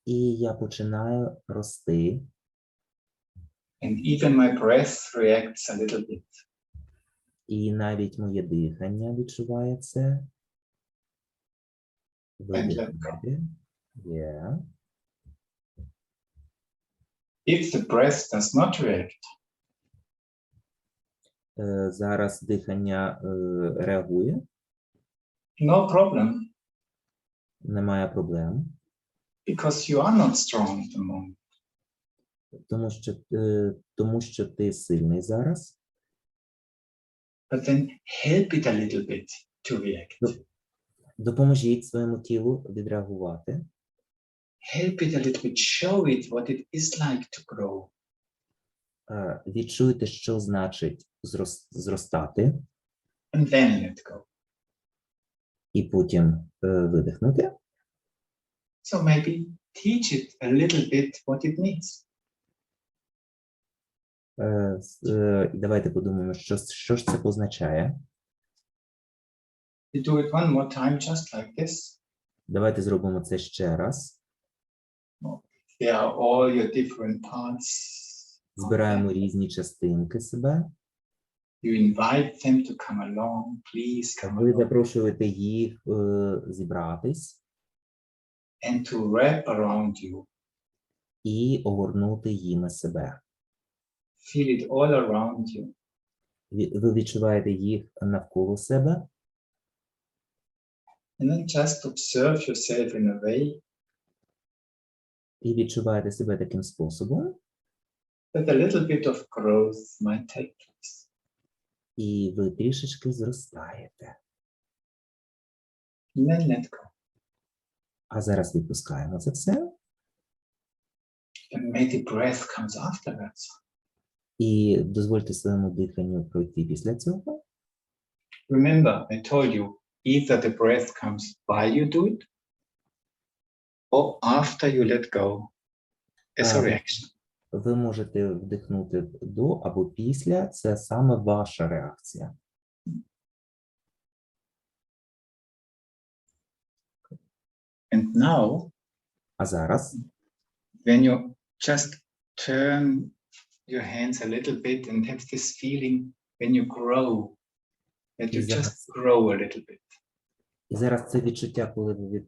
І я починаю рости. And even my breath reacts a little bit. І навіть моє дихання відчуває це. Видихнути. Yeah. If the breath does not react, Зараз дихання реагує. no problem, Немає проблем. because you are not strong at the moment. Тому що ти сильний зараз. But then help it a little bit to react. Допоможіть своєму тілу відреагувати. Help it a little bit, show it what it is like to grow. Відчуйте, що значить зростати, And then let go. і потім видихнути. So maybe teach it a little bit what it needs. Давайте подумаємо, що ж це позначає. You do it one more time, just like this. Давайте зробимо це ще раз. There are all your different parts. Збираємо різні частинки себе. You invite them to come along. Please come Ви along. запрошуєте їх зібратись And to wrap around you. і огорнути їми себе. Feel it all around you. Ви відчуваєте їх навколо себе. And then just observe yourself in a way І відчуваєте себе таким способом. that a little bit of growth might take place. І ви трішечки зростаєте. And then let go. А зараз відпускаємо це все. And maybe breath comes afterwards. І дозвольте своєму диханню пройти після цього. Remember, I told you, either the breath comes while you do it, or after you let go as a reaction. Ви можете вдихнути до або після. Це саме ваша реакція. And now, А зараз, when you just turn your hands a little bit and have this feeling when you grow, that you just grow a little bit. і зараз це відчуття, коли ви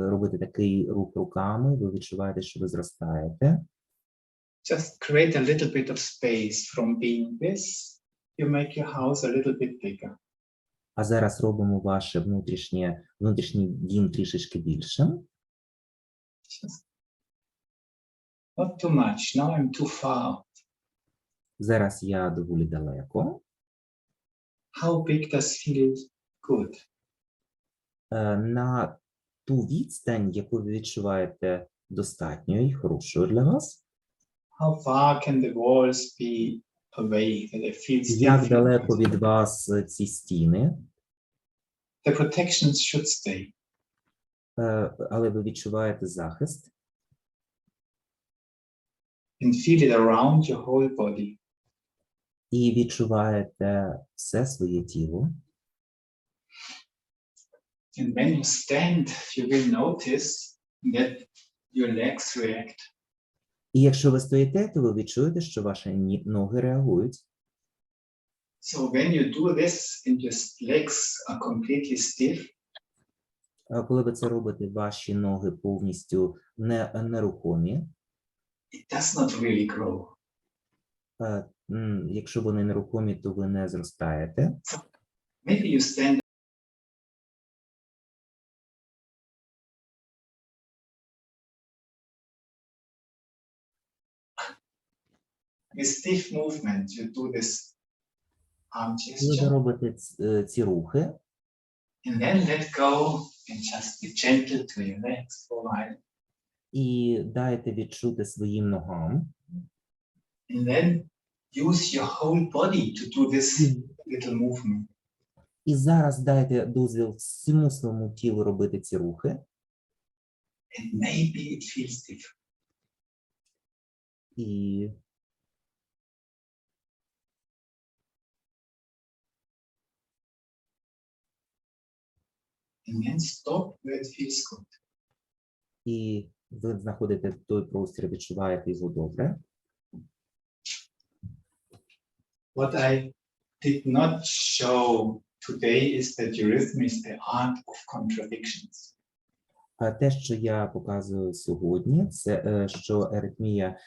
робите такий рух руками, ви відчуваєте, що ви зростаєте. Just create a little bit of space from being this. You make your house a little bit bigger. А зараз робимо ваше внутрішній дім трішечки більшим. Just not too much. Now I'm too far. Зараз я доволі далеко. How big does feel good? На ту відстань, яку ви відчуваєте достатньою і хорошою для вас. How far can the walls be away that I feel still Як feel далеко good? від вас ці стіни, The protections should stay. але ви відчуваєте захист. And feel it around your whole body. І відчуваєте все своє тіло. And when you stand, you will notice that your legs react. І якщо ви стоїте, то ви відчуєте, що ваші ноги реагують. So when you do this and your legs are completely stiff, А коли ви це робите, ваші ноги повністю нерухомі. it does not really grow. Якщо вони нерухомі, то ви не зростаєте. Maybe you stand with stiff movement. You do this arm Коли ви gesture робите ці рухи, and then let go And just be gentle to your legs for a while. І дайте відчути своїм ногам. And then use your whole body to do this little movement. І зараз дайте дозвіл всьому своєму тілу робити ці рухи. And maybe it feels different. І And then stop where it feels good. І ви знаходите той простір, відчуваєте його добре. What I did not show today is that rhythm is the art of contradictions. А те, що я показую сьогодні, це що аритмія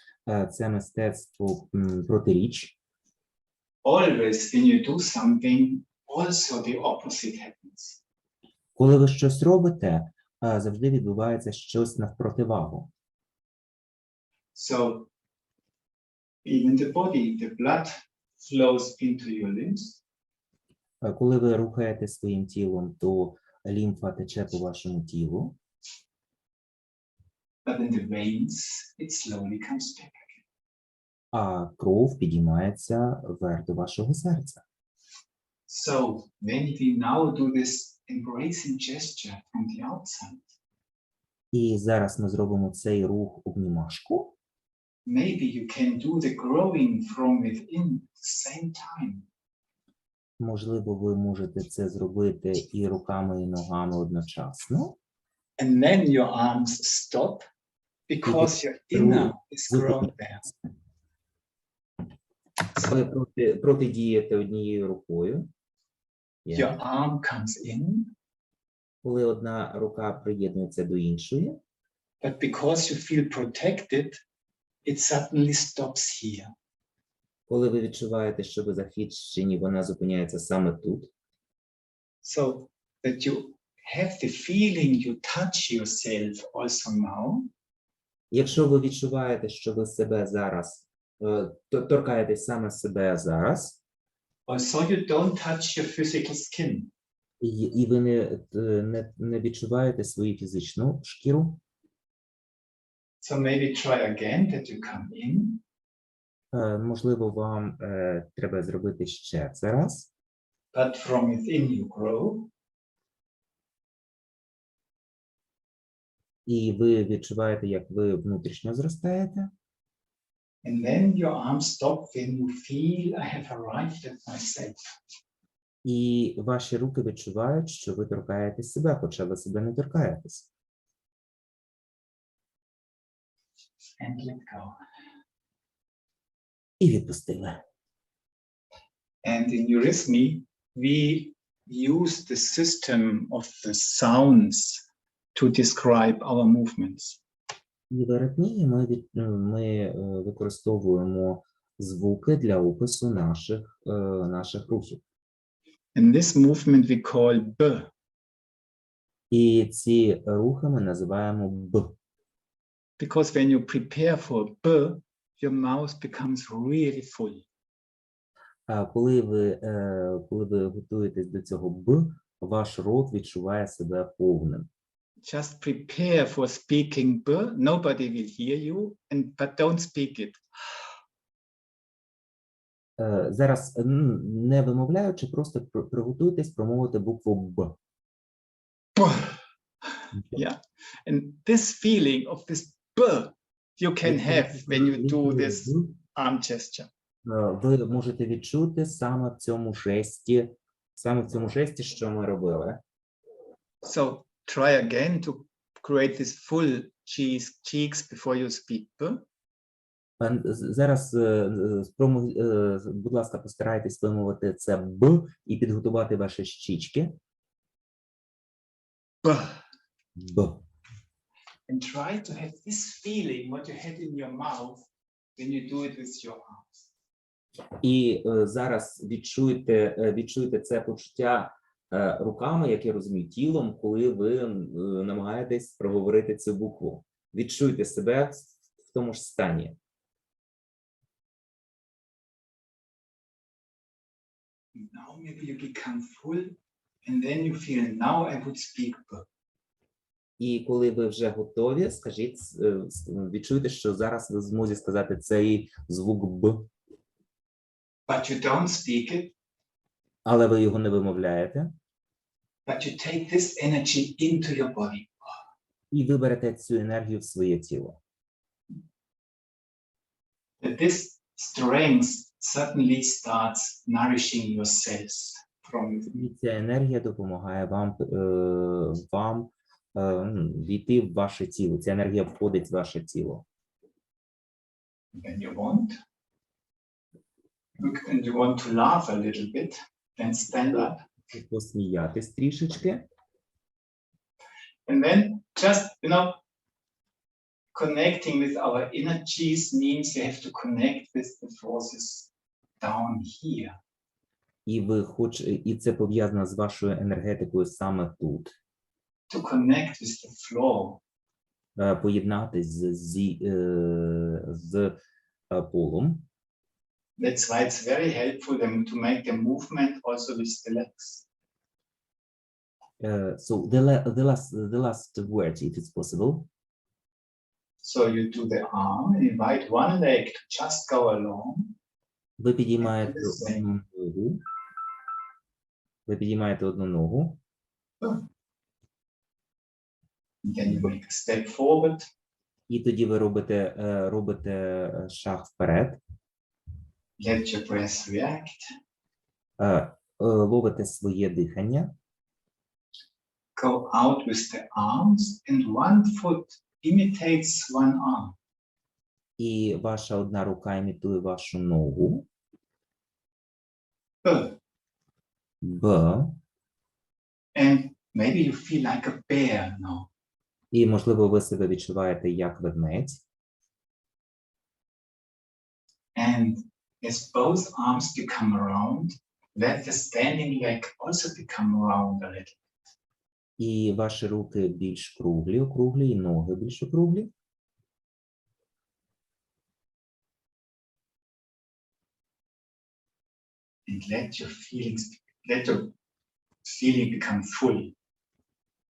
це мистецтво протиріч. Always when you do something, also the opposite happens. Коли ви щось робите, завжди відбувається щось навпротивагу. So even the body, the blood flows into your limbs. Коли ви рухаєте своїм тілом, то лімфа тече по вашому тілу. But in the veins, it slowly comes back. А кров підіймається вверх до вашого серця. So when we now do this embracing gesture from the outside, І зараз ми зробимо цей рух обнімашку. maybe you can do the growing from within at the same time. Можливо, ви можете це зробити і руками, і ногами одночасно. And then your arms stop because your inner is grown there. Ви протидієте однією рукою. Your arm comes in, Коли одна рука приєднується до іншої, but because you feel protected, it suddenly stops here. коли ви відчуваєте, що ви захищені, вона зупиняється саме тут. So that you have the feeling you touch yourself also now. Якщо ви відчуваєте, що ви себе зараз, торкаєтесь саме себе зараз, Also you don't touch your physical skin. і ви не відчуваєте свою фізичну шкіру, So maybe try again that you come in. можливо, вам треба зробити ще це раз. But from within you grow. І ви відчуваєте, як ви внутрішньо зростаєте. And then your arms stop when you feel I have arrived at myself. І ваші руки відчувають, що ви торкаєтесь себе, хоча ви себе не торкаєтесь. And let go. І відпустили. And in eurythmy, we use the system of the sounds to describe our movements. І в аритмії ми використовуємо звуки для опису наших рухів. And this movement we call B. І ці рухи ми називаємо Б. Because when you prepare for B, your mouth becomes really full. А коли ви готуєтесь до цього Б, ваш рот відчуває себе повним. Just prepare for speaking B. Nobody will hear you, but don't speak it. Зараз не вимовляючи, просто приготуйтесь промовити букву Б. Yeah, and this feeling of this B you can have when you do this arm gesture. Ви можете відчути саме в цьому жесті, що ми робили. So try again to create this full cheeks before you speak B. Зараз, будь ласка, постарайтесь вимовити це Б і підготувати ваші щічки. B. Б. And try to have this feeling, what you had in your mouth when you do it with your arms. І зараз відчуйте це почуття руками, як я розумію, тілом, коли ви намагаєтесь проговорити цю букву. Відчуйте себе в тому ж стані. Now maybe you become full, and then you feel, now I would speak B. І коли ви вже готові, скажіть, відчуйте, що зараз ви в змозі сказати цей звук Б. But you don't speak it, Але ви його не вимовляєте. but you take this energy into your body. І ви берете цю енергію в своє тіло. That this strength certainly starts nourishing your cells from І ця енергія допомагає вам війти в ваше тіло. Ця енергія входить в ваше тіло. when you want. And you want to laugh a little bit, then stand up. Посміятись трішечки. And then just, connecting with our energies means you have to connect with the forces down here. І це пов'язано з вашою енергетикою саме тут. To connect with the flow. Поєднатись з полом. That's why it's very helpful to make the movement also with the legs. So the last word, if it's possible. So you do the arm, invite one leg to just go along. Ви підіймаєте одну ногу. Ви підіймаєте одну ногу. And then you make a step forward. І тоді ви робите шаг вперед. Let your breath react. Ловите своє дихання. Go out with the arms and one foot imitates one arm. І ваша одна рука імітує вашу ногу. Б. And maybe you feel like a bear now. І, можливо, ви себе відчуваєте як ведмедь. And as both arms become round, let the standing leg also become round a little. І ваші руки більш округлі, і ноги більш округлі. And let your feeling become full.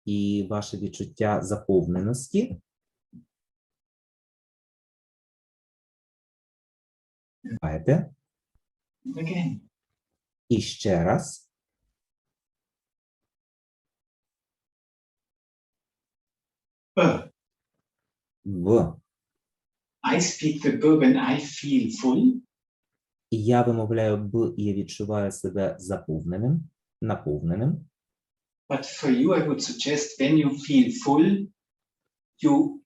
І ваше відчуття заповненості. Давайте. Again. І ще раз. В. I speak the B when I feel full. І я вимовляю Б, і я відчуваю себе наповненим. But for you, I would suggest when you feel full, you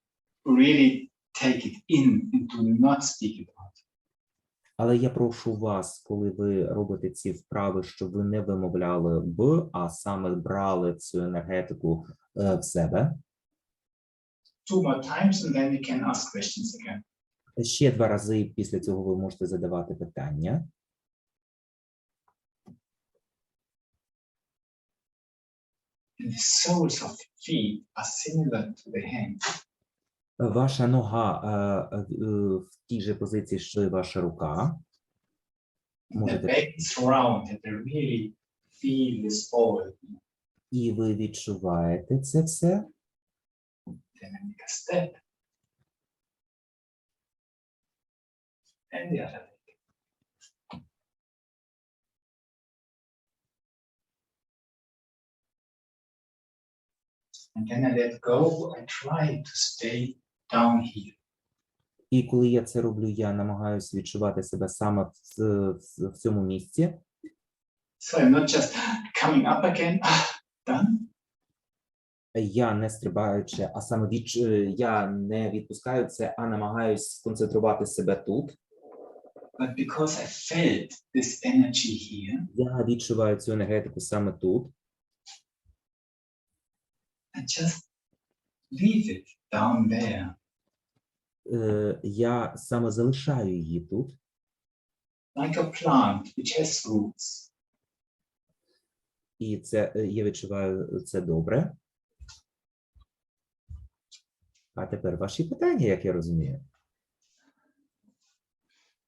really take it in and do not speak it out. Але я прошу вас, коли ви робите ці вправи, щоб ви не вимовляли Б, а саме брали цю енергетику в себе. 2 more times and then we can ask questions again. Ще 2 рази, після цього ви можете задавати питання. And the soles of the feet are similar to the hands. Ваша нога в тій же позиції, що і ваша рука. The back is round and they really feel this ball. І ви відчуваєте це все. Then I make a step. And the other leg. And then I let go. I try to stay down here. І коли я це роблю, я намагаюся відчувати себе саме в цьому місці. So I'm not just coming up again. Done. Я не стрибаючи, а саме я не відпускаю це, а намагаюся сконцентрувати себе тут. But because I felt this energy here, Я відчуваю цю енергетику саме тут. I just leave it down there. Я саме залишаю її тут. Like a plant which has roots. І це я відчуваю це добре. А тепер ваші питання, як я розумію.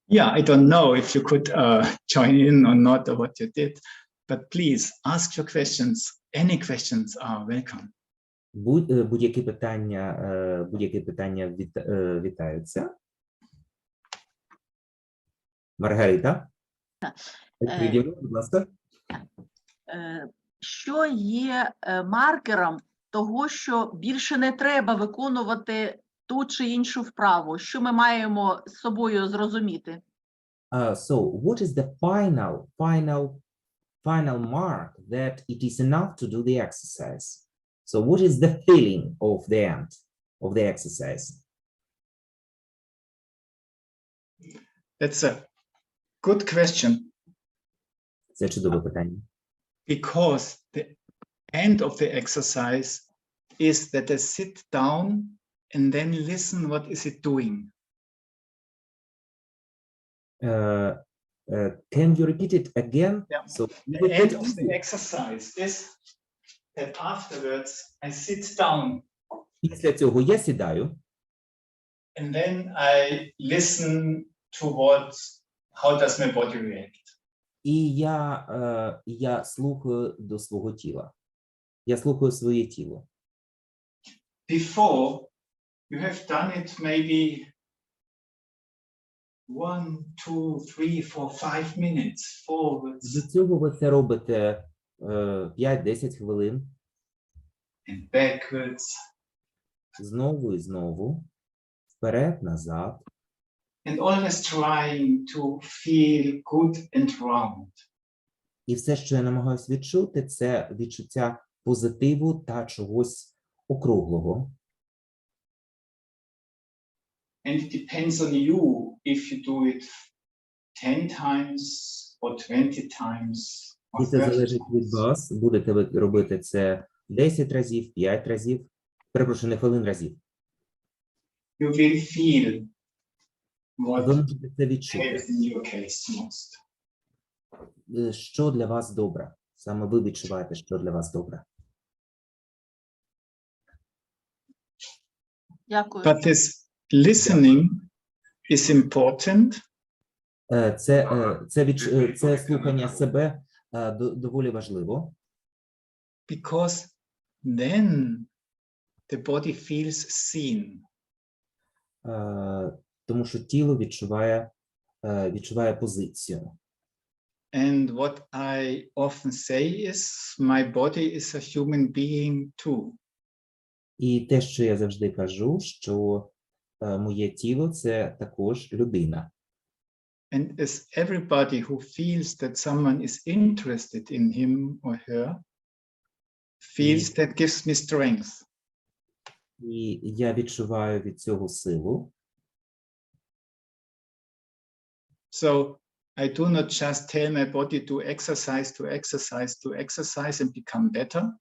Yeah, I don't know if you could join in or not or what you did, but please ask your questions. Any questions are welcome. Будь-які питання вітаються. Маргарита? Відповідь, будь ласка. Що є маркером того, що більше не треба виконувати ту чи іншу вправу? Що ми маємо з собою зрозуміти? So, what is the final mark that it is enough to do the exercise? So, what is the feeling of the end of the exercise? That's a good question. Це чудове питання. Because the end of the exercise is that I sit down and then listen what is it doing. Can you repeat it again? Yeah. So, The end of the exercise is that afterwards I sit down після цього я сідаю and then I listen to how does my body react. і я слухаю до свого тіла. Я слухаю своє тіло. Before, you have done it maybe 1, 2, 3, 4, 5 minutes forwards До цього ви це робите 5-10 хвилин. and backwards. Знову і знову. Вперед, назад. And always trying to feel good and round. І все, що я намагаюся відчути, це відчуття позитиву та чогось округлого. And it depends on you if you do it 10 times or 20 times. Or І це 30 залежить від times. вас. Будете ви робити це 10 разів, 5 разів, перепрошую, не хвилин разів. You will feel Ви what можете це відчути. helps in your case most. Що для вас добре? Саме ви відчуваєте, що для вас добре. Дякую. But this listening is important. Це слухання себе доволі важливо, Because then the body feels seen. тому що тіло відчуває позицію. And what I often say is, my body is a human being too. І те, що я завжди кажу, що моє тіло – це також людина. And as everybody who feels that someone is interested in him or her, feels that gives me strength. І я відчуваю від цього силу. So I do not just tell my body to exercise and become better.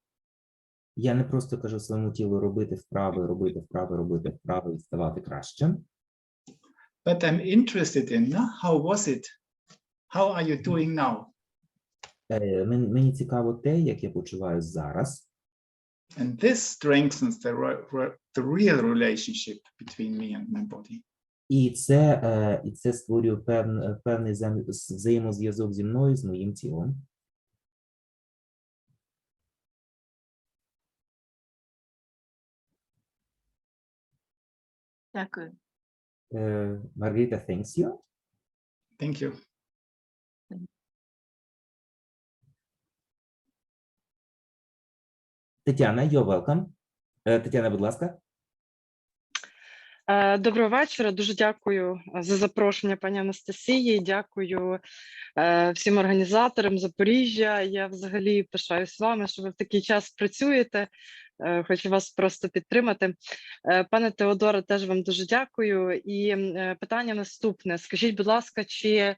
Я не просто кажу своєму тілу робити вправи і ставати кращим. But I'm interested in how was it? How are you doing now? Мені цікаво те, як я почуваю зараз. And this strengthens the real relationship between me and my body. І це створює певний взаємозв'язок зі мною, з моїм тілом. Дякую. Margarita, thanks you. Thank you. Тетяна, you're welcome. Тетяна, будь ласка. Доброго вечора. Дуже дякую за запрошення пані Анастасії. Дякую всім організаторам Запоріжжя. Я взагалі пишаюсь вами, що ви в такий час працюєте. Хочу вас просто підтримати. Пане Теодоре, теж вам дуже дякую. І питання наступне. Скажіть, будь ласка, чи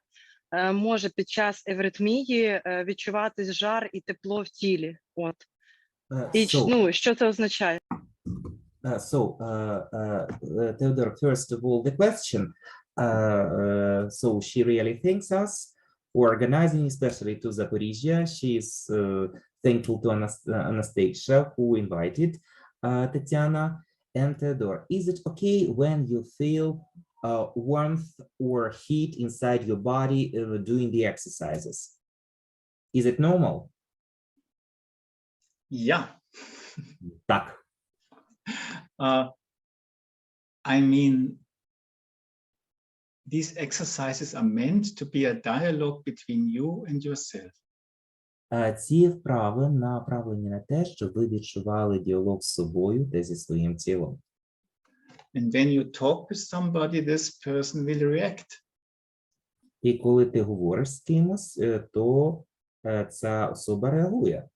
може під час евритмії відчуватись жар і тепло в тілі? От. І що це означає? Theodore, first of all, the question. So she really thanks us for organizing, especially to Zaporizhia. She is thankful to Anastasia, who invited Tatiana and Theodore. Is it okay when you feel warmth or heat inside your body doing the exercises? Is it normal? Yeah. Так. I mean, these exercises are meant to be a dialogue between you and yourself. Ці вправи направлені на те, щоб ви відчували діалог з собою та зі своїм тілом. And when you talk with somebody, this person will react. І коли ти говориш з кимось, то ця особа реагує.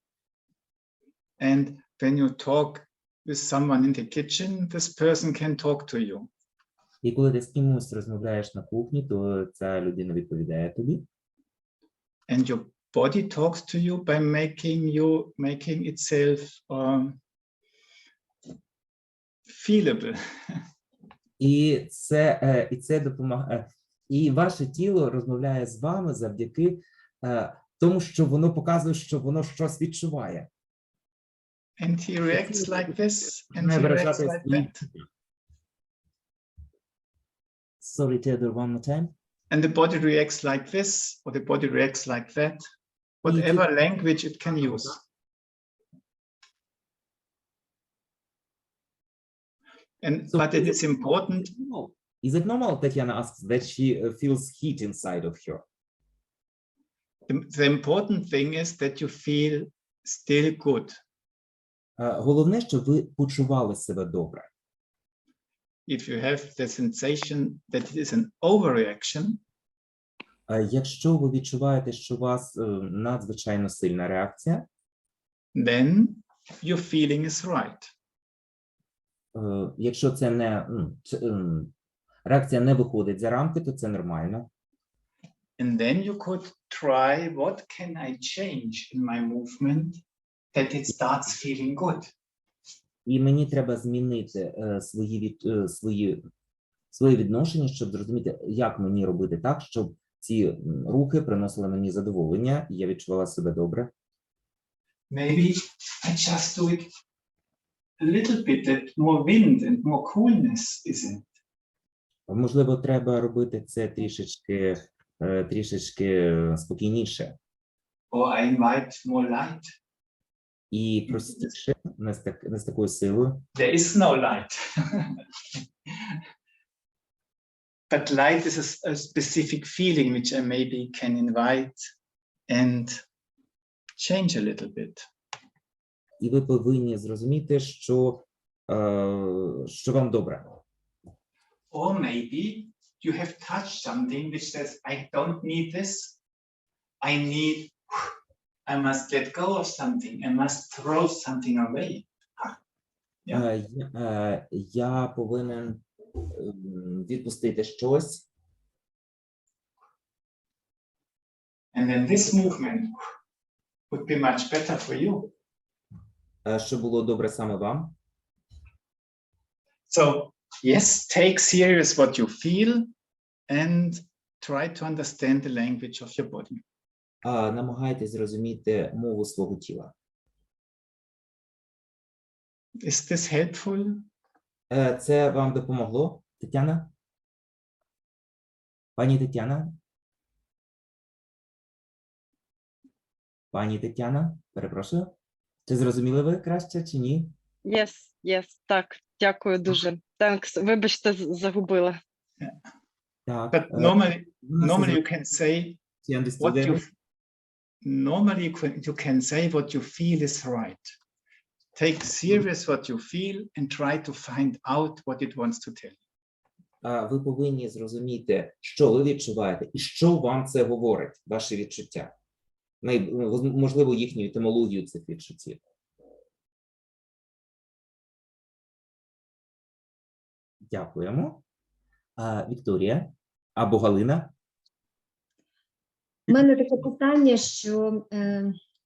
And when you talk with someone in the kitchen, this person can talk to you. І коли ти з кимось розмовляєш на кухні, то ця людина відповідає тобі. And your body talks to you by making itself feelable. І це допомагає. І ваше тіло розмовляє з вами завдяки тому, що воно показує, що воно щось відчуває. And he reacts like this, and he reacts like that. Sorry, Theodore, one more time. And the body reacts like this, or the body reacts like that. Whatever language it can use. But it is important. Is it normal, Tatiana asks, that she feels heat inside of her? The important thing is that you feel still good. Головне, щоб ви почували себе добре. If you have the sensation that it is an overreaction, якщо ви відчуваєте, що у вас надзвичайно сильна реакція, then your feeling is right. Якщо це не реакція не виходить за рамки, то це нормально. And then you could try, what can I change in my movement that it starts feeling good? І мені треба змінити свої відношення, щоб зрозуміти, як мені робити так, щоб ці рухи приносили мені задоволення, і я відчувала себе добре. Maybe I just do it a little bit, that more wind and more coolness is in it. Можливо, треба робити це трішечки спокійніше. Or I invite more light. І простіше, не з такою силою. There is no light. But light is a specific feeling which I maybe can invite and change a little bit. І ви повинні зрозуміти, що вам добре. Or maybe you have touched something which says, I don't need this. I must let go of something. I must throw something away. Я повинен відпустити щось. And then this movement would be much better for you. Що було добре саме вам. So, yes, take serious what you feel and try to understand the language of your body. Намагайтесь зрозуміти мову свого тіла. Is this helpful? Це вам допомогло, Тетяна? Пані Тетяна? Пані Тетяна, перепрошую. Чи зрозуміли ви краще, чи ні? Yes, так, дякую дуже. Thanks. Вибачте, загубила. Так. But normally you can say what you can say what you feel is right. Take serious what you feel and try to find out what it wants to tell you. Ви повинні зрозуміти, що ви відчуваєте і що вам це говорить, ваші відчуття. Можливо, їхню етимологію цих відчуттів. Дякуємо. Вікторія або Галина? У мене таке питання, що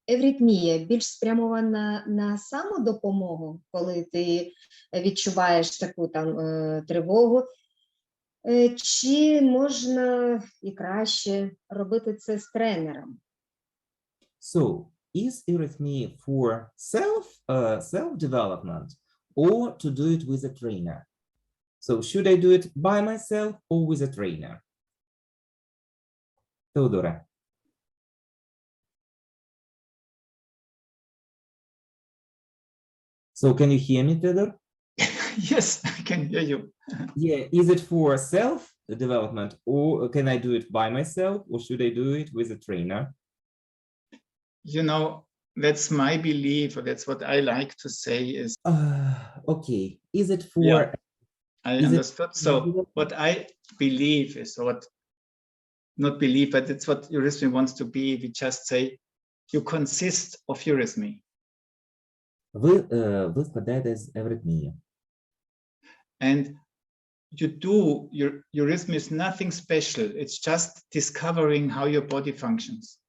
евритмія більш спрямована на самодопомогу, коли ти відчуваєш таку там тривогу, чи можна і краще робити це з тренером? So, is arrhythmia for self-development or to do it with a trainer? So, should I do it by myself or with a trainer? Теодора. So, can you hear me, Theodore? Yes, I can hear you. Yeah, is it for self-development, or can I do it by myself, or should I do it with a trainer? You know, that's my belief, or that's what I like to say is, Okay, is it for... Yeah. I Is it- understood. So what I believe is, or what, not believe, but it's what eurythmy wants to be. We just say, you consist of eurythmy. Ви складаєте з евритмії. And you do, your eurythmy is nothing special. It's just discovering how your body functions.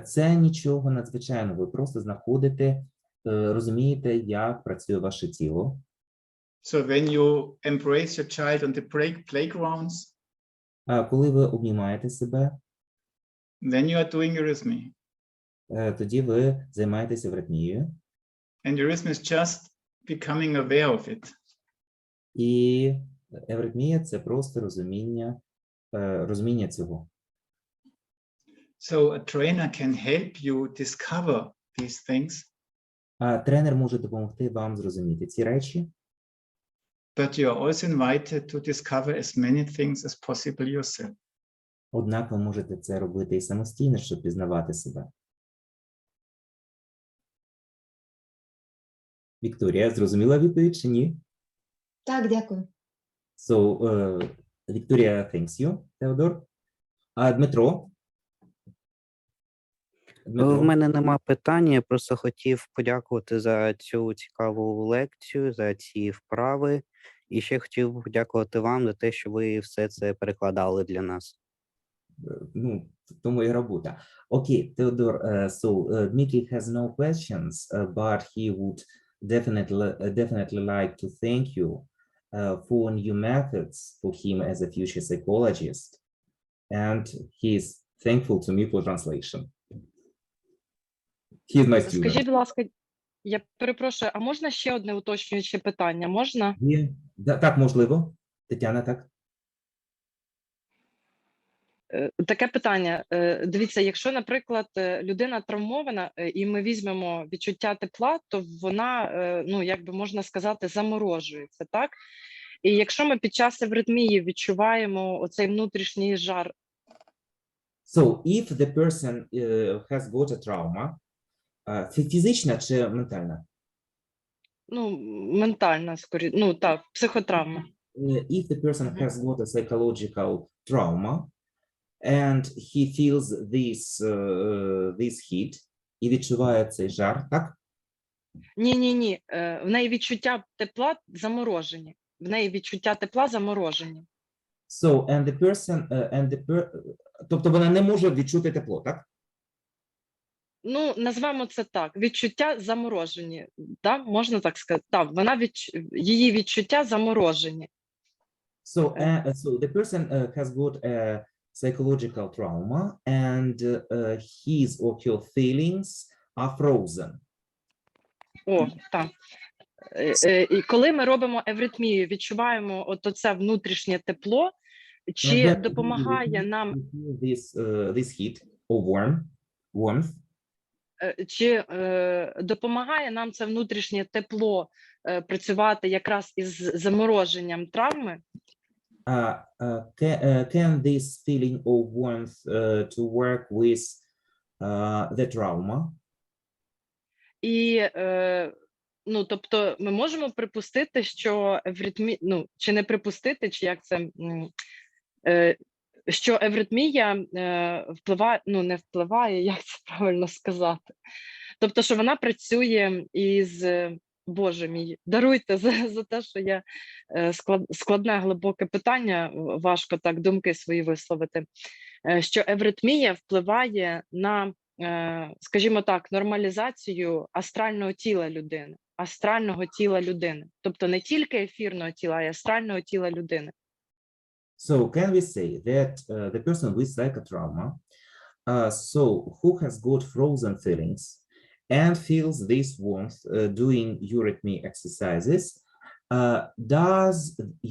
Це нічого надзвичайного. Ви просто знаходите, розумієте, як працює ваше тіло. So when you embrace your child on the playgrounds, Коли ви обнімаєте себе, then you are doing eurythmy. тоді ви займаєтеся евритмією. And eurythmy is just becoming aware of it. І евритмія – це просто розуміння цього. So a trainer can help you discover these things, Тренер може допомогти вам зрозуміти ці речі, but you are also invited to discover as many things as possible yourself. однак ви можете це робити і самостійно, щоб пізнавати себе. Вікторія, зрозуміла відповідь чи ні? Так, дякую. So, Victoria thanks you, Теодор. Дмитро? В мене нема питання, я просто хотів подякувати за цю цікаву лекцію, за ці вправи. І ще хотів подякувати вам за те, що ви все це перекладали для нас. Ну, то моя робота. Окей, Теодор, so Dmitry has no questions, but he would definitely like to thank you for new methods for him as a future psychologist. And he is thankful to me for translation. He is my student. Скажіть, будь ласка, я перепрошую, а можна ще одне уточнююче питання? Можна? Так, можливо. Тетяна, так? Таке питання. Дивіться, якщо, наприклад, людина травмована, і ми візьмемо відчуття тепла, то вона, ну, як би можна сказати, заморожується, так? І якщо ми під час евритмії відчуваємо оцей внутрішній жар. So, if the person has got a trauma, фізична чи ментальна? Ну, ментальна, скоріше, ну, так, психотравма. If the person has got a psychological trauma, and he feels this heat, і відчуває цей жар, так? Ні. В неї відчуття тепла заморожені. В неї відчуття тепла заморожені. So, and the person, тобто вона не може відчути тепло, так? Ну, назвемо це так. Відчуття заморожені. Так? Можна так сказати. Так, її відчуття заморожені. So, so the person has got a psychological trauma, and his or her feelings are frozen. О, так. І коли ми робимо евритмію, відчуваємо от це внутрішнє тепло, чи допомагає нам this heat or warmth? Чи допомагає нам це внутрішнє тепло працювати якраз із замороженням травми? Can this feeling of warmth to work with the trauma? І, ну, тобто, ми можемо припустити, що евритмія, чи не припустити, чи як це, що евритмія впливає, не впливає, як це правильно сказати. Тобто, що вона працює із, Боже мій, даруйте за те, що я складне, глибоке питання, важко так думки свої висловити, що евритмія впливає на, скажімо так, нормалізацію астрального тіла людини. Тобто не тільки ефірного тіла, а й астрального тіла людини. So can we say that the person with psychotrauma, so who has got frozen feelings and feels this warmth doing eurythmy exercises, does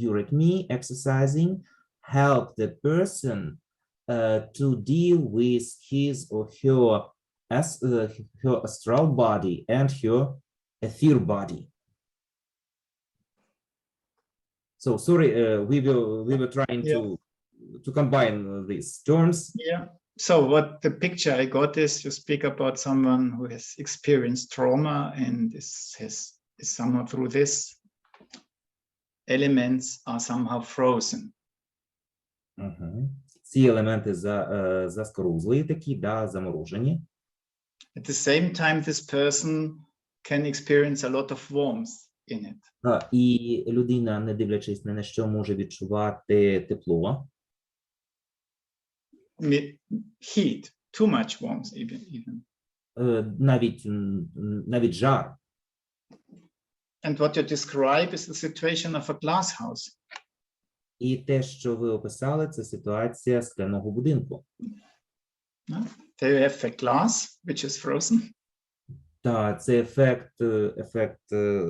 eurythmy exercising help the person to deal with his or her astral body and her ether body? So sorry, we were trying to combine these terms. Yeah. So what the picture I got is you speak about someone who has experienced trauma and is somehow through this elements are somehow frozen. Ці елементи заскорузли такі, да, заморожені. At the same time, this person can experience a lot of warmth in it. І людина, не дивлячись ні на що, може відчувати тепло. Heat, too much warmth even. Навіть жар. And what you describe is the situation of a glass house. І те, що ви описали, це ситуація скляного будинку. There you have a glass which is frozen. Та це ефект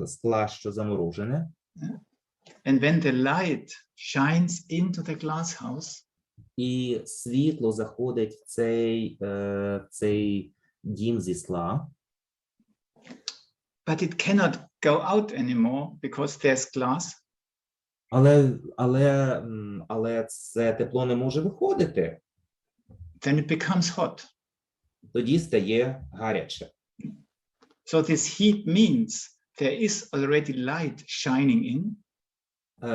скла, що заморожене. And when the light shines into the glass house, І світло заходить в цей дім зі скла. but it cannot go out anymore because there's glass. Але це тепло не може виходити. Then it becomes hot. Тоді стає гаряче. So this heat means there is already light shining in.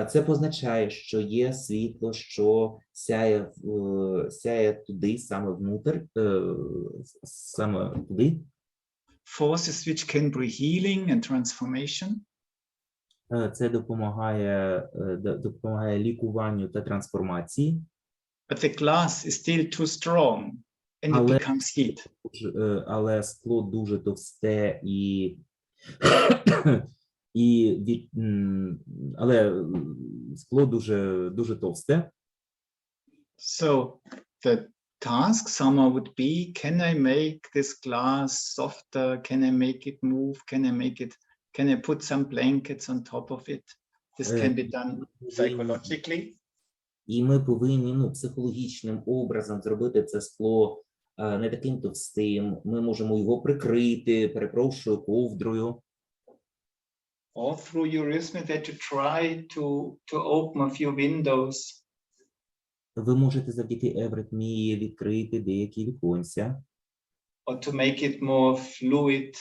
Це позначає, що є світло, що сяє туди, саме внутрь, саме туди. Forces which can bring healing and transformation. Це допомагає лікуванню та трансформації. But the glass is still too strong and it becomes heat. Але скло дуже товсте але скло дуже товсте. So the task somehow would be, can I make this glass softer? Can I make it move? Can I put some blankets on top of it? This can be done psychologically. І ми повинні психологічним образом зробити це скло не таким товстим. Ми можемо його прикрити, ковдрою. Or through eurythmy that you try to open a few windows. Ви можете завдяки евритмії відкрити деякі віконця. Or to make it more fluid.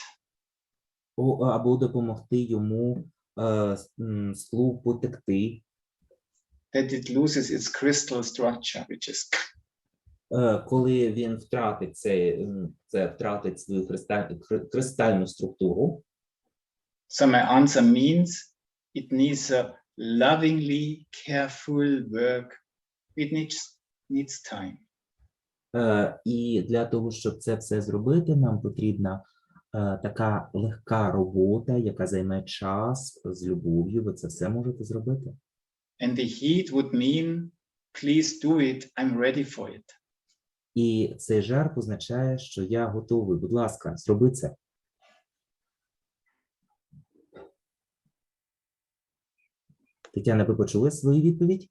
Або допомогти йому склу потекти. That it loses its crystal structure, which is. Коли він втратить свою кристальну структуру. So my answer means it needs a lovingly careful work. It needs time. І для того, щоб це все зробити, нам потрібна така легка робота, яка займе час з любов'ю. Ви це все можете зробити. And the heat would mean, please do it, I'm ready for it. І цей жар позначає, що я готовий. Будь ласка, зроби це. Тетяна, ви почули свою відповідь?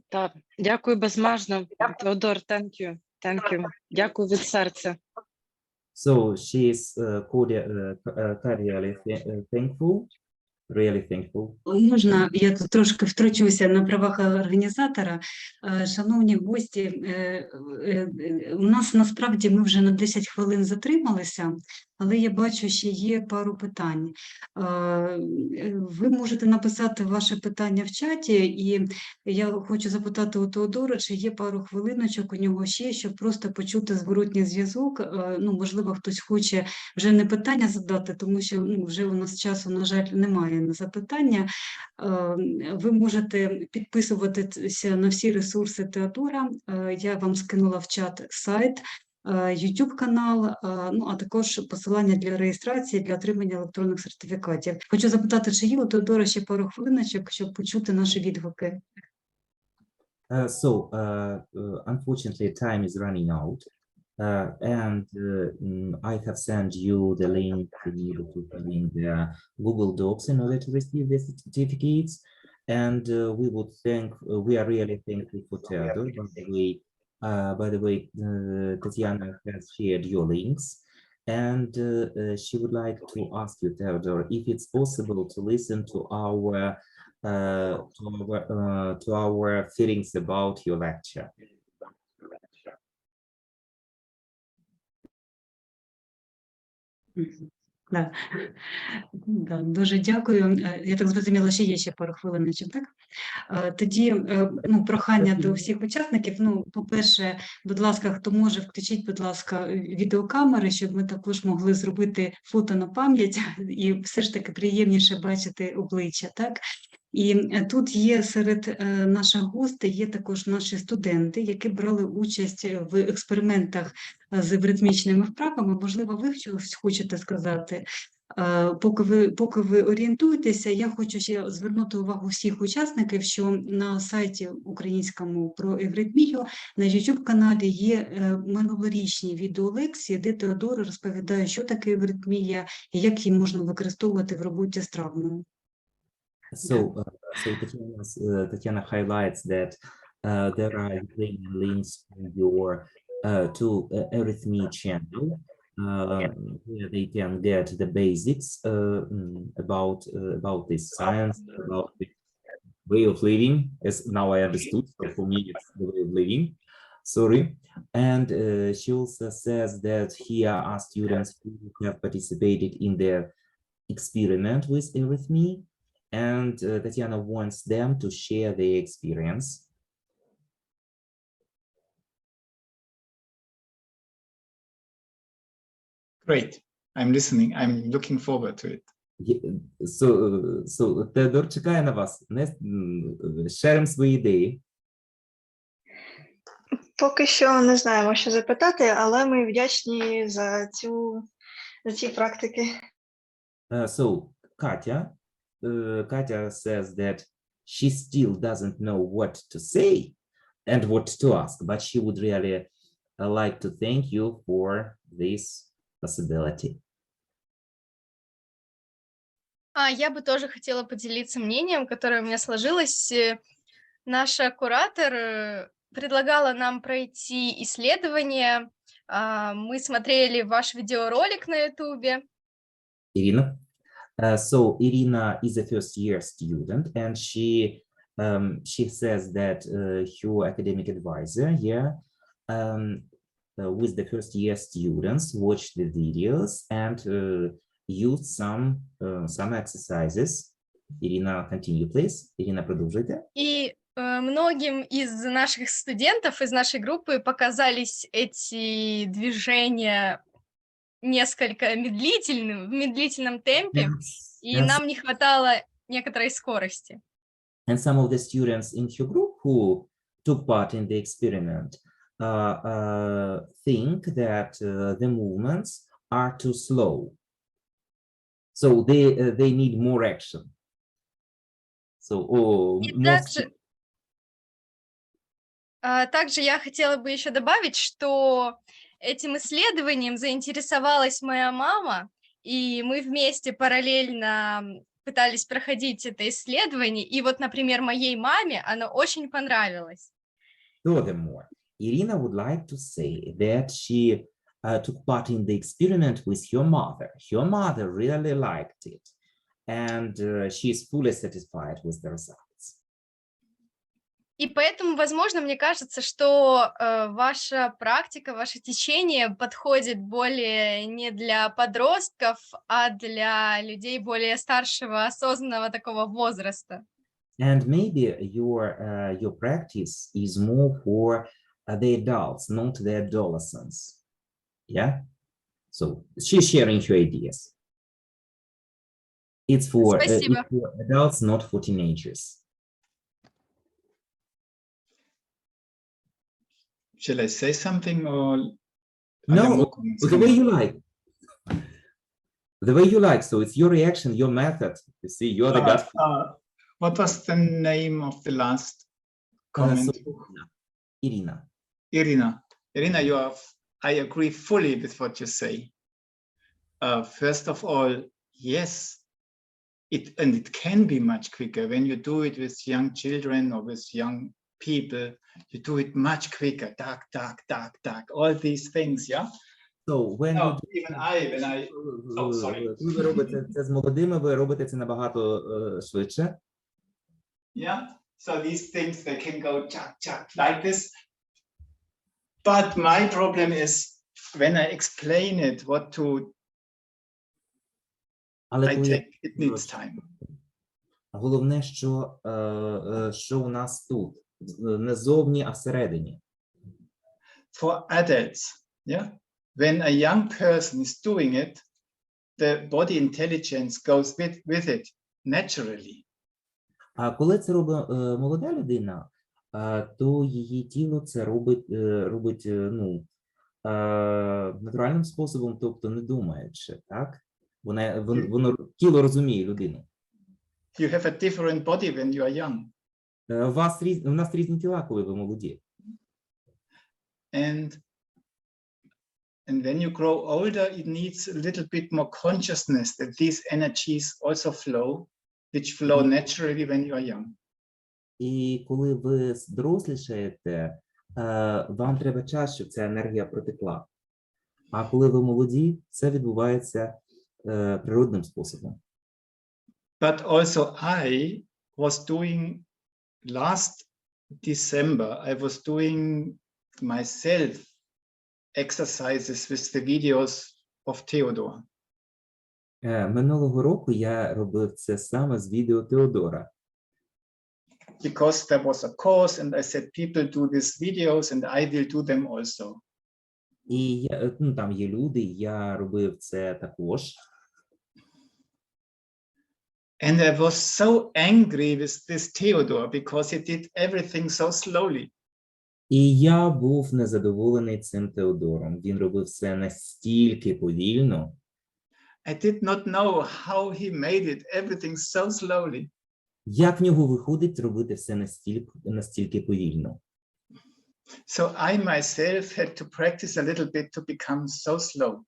Так, дякую безмежно. Теодор, thank you. Thank you. Дякую від серця. So she is cordially thankful. Really thankful. Можна, я тут трошки втручуся на правах організатора. Шановні гості, у нас насправді ми вже на 10 хвилин затрималися, але я бачу, що є пару питань. Ви можете написати ваше питання в чаті, і я хочу запитати у Теодора, чи є пару хвилиночок у нього ще, щоб просто почути зворотній зв'язок. Можливо, хтось хоче вже не питання задати, тому що вже у нас часу, на жаль, немає на запитання. Ви можете підписуватися на всі ресурси Теодора. Я вам скинула в чат сайт, YouTube канал, а також посилання для реєстрації, для отримання електронних сертифікатів. Хочу запитати, чи є у Теодора ще пару хвилиночок, щоб почути наші відгуки? Unfortunately, time is running out. I have sent you the link to be able to fill in the Google Docs in order to receive the certificates. And we are really thankful for Theodor. By the way, Tatiana has shared your links, and she would like to ask you, Theodor, if it's possible to listen to our to our feelings about your lecture. Да. Да, дуже дякую. Я так зрозуміла, що є ще пару хвилиночок, так? Тоді прохання до всіх учасників. По-перше, будь ласка, хто може, включіть, будь ласка, відеокамери, щоб ми також могли зробити фото на пам'ять і все ж таки приємніше бачити обличчя, так? І тут є серед наших гостей, є також наші студенти, які брали участь в експериментах з ритмічними вправами. Можливо, ви щось хочете сказати? Поки ви орієнтуєтеся, я хочу ще звернути увагу всіх учасників, що на сайті українському про евритмію на YouTube-каналі є минулорічні відеолекції, де Теодор розповідає, що таке евритмія і як її можна використовувати в роботі з травмою. So Tatiana highlights that there are links to your Eurythmy channel where they can get the basics about this science, about the way of living. As now I understood, so for me it's the way of living. Sorry. And she also says that here are students who have participated in their experiment with Eurythmy. And Tatiana wants them to share their experience. Great. I'm listening. I'm looking forward to it. So Теодор чекає на вас. Шеримо свої ідеї. Поки що не знаємо, що запитати, але ми вдячні за ці практики. So Katya says that she still doesn't know what to say and what to ask, but she would really like to thank you for this possibility. Я бы тоже хотела поделиться мнением, которое у меня сложилось. Наша куратор предлагала нам пройти исследование. Мы смотрели ваш видеоролик на YouTube. Irina. So Irina is a first-year student, and she says that her academic advisor here with the first-year students watched the videos and used some exercises. Irina, continue, please. Irina, продолжайте. И многим из наших студентов, из нашей группы показались эти движения несколько медлительным, в медлительном темпе, и нам не хватало некоторой скорости. And some of the students in your group who took part in the experiment think that the movements are too slow. So they need more action. So, также я хотела бы еще добавить, что этим исследованием заинтересовалась моя мама, и мы вместе параллельно пытались проходить это исследование, и вот, например, моей маме оно очень понравилось. Furthermore, Irina would like to say that she took part in the experiment with her mother. Her mother really liked it, and she is fully satisfied with the results. И поэтому, возможно, мне кажется, что ваша практика, ваше течение подходит более не для подростков, а для людей более старшего, осознанного такого возраста. And maybe your practice is more for the adults, not the adolescents. Yeah? So she's sharing her ideas. It's for adults, not for teenagers. Shall I say something or? No, the way you like. The way you like. So it's your reaction, your method. You see, you're the gut. What was the name of the last comment? Irina. Irina, I agree fully with what you say. First of all, yes, it can be much quicker when you do it with young children or with young people. You do it much quicker. Duck, all these things, yeah. So when sorry. Ви робите це з молодими, ви робите це набагато швидше. Yeah, so these things, they can go chuck, chuck like this. But my problem is when I explain it, what to, Але I коли я take, it needs time. головне, що у нас тут, не зовні, а всередині. For adults, yeah, when a young person is doing it, the body intelligence goes with it naturally. А коли це робить молода людина, то її тіло це робить натуральним способом, тобто не думаючи, так? Воно тіло розуміє людину. You have a different body when you are young. У нас різні тіла, коли ви молоді. And when you grow older, it needs a little bit more consciousness that these energies also flow, which flow naturally when you are young. І коли ви дорослішаєте, вам треба час, щоб ця енергія протекла. А коли ви молоді, це відбувається природним способом. But also I was doing last December, I was doing myself exercises with the videos of Theodor. Минулого року я робив це саме з відео Теодора. Because there was a course and I said, people do these videos and I will do them also. І там є люди, я робив це також. And I was so angry with this Theodor because he did everything so slowly. І я був незадоволений цим Теодором. Він робив все настільки повільно. I did not know how he made it, everything so slowly. Як в нього виходить робити все настільки повільно? So I myself had to practice a little bit to become so slow.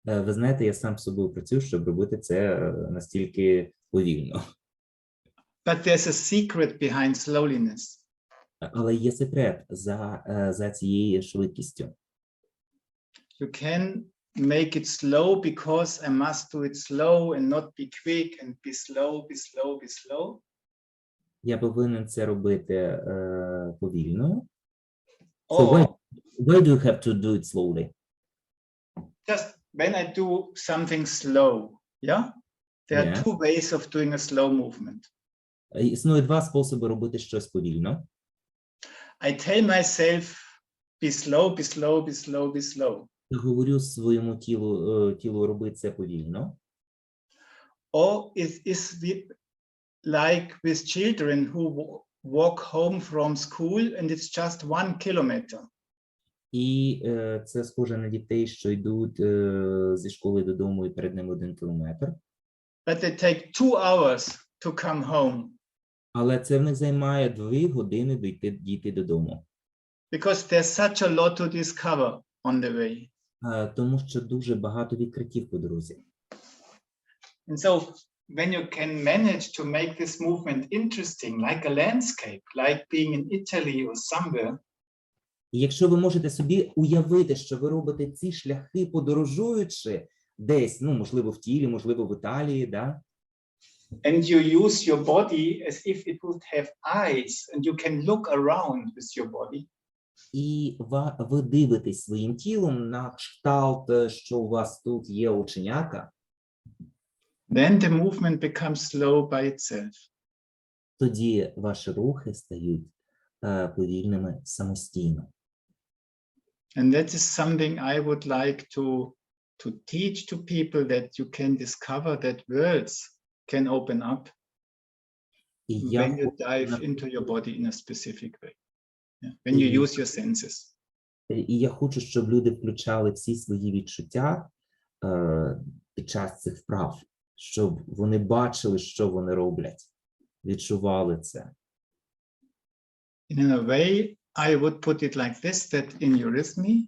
Ви знаєте, я сам з собою працюю, щоб робити це настільки повільно. But there's a secret behind slowness. Але є секрет за цією швидкістю. You can make it slow because I must do it slow and not be quick and be slow, be slow, be slow. Я повинен це робити повільно. So Or why do you have to do it slowly? just when I do something slow, yeah? There are Yeah. two ways of doing a slow movement. Існує два способи робити щось повільно. I tell myself, be slow, be slow, be slow, be slow. Я говорю своєму тілу роби це повільно. Or is like with children who walk home from school and it's just 1 kilometer. І це схоже на дітей, що йдуть зі школи додому і перед ними 1 кілометр. But they take 2 hours to come home. Але це в них займає 2 години дійти додому. Because there's such a lot to discover on the way. Тому що дуже багато відкриттів по дорозі. And so when you can manage to make this movement interesting, like a landscape, like being in Italy or somewhere, І якщо ви можете собі уявити, що ви робите ці шляхи подорожуючи десь, можливо, в тілі, можливо, в Італії, да? and you use your body as if it would have eyes and you can look around with your body. І ви дивитесь своїм тілом на кшталт, що у вас тут є оченята, Then the movement becomes slow by itself. тоді ваші рухи стають повільними самостійно. And that is something I would like to teach to people, that you can discover that worlds can open up І when you dive into your body in a specific way. Yeah. When you use your senses. І я хочу, щоб люди включали всі свої відчуття під час цих вправ, щоб вони бачили, що вони роблять, відчували це. In a way, I would put it like this, that in eurythmy,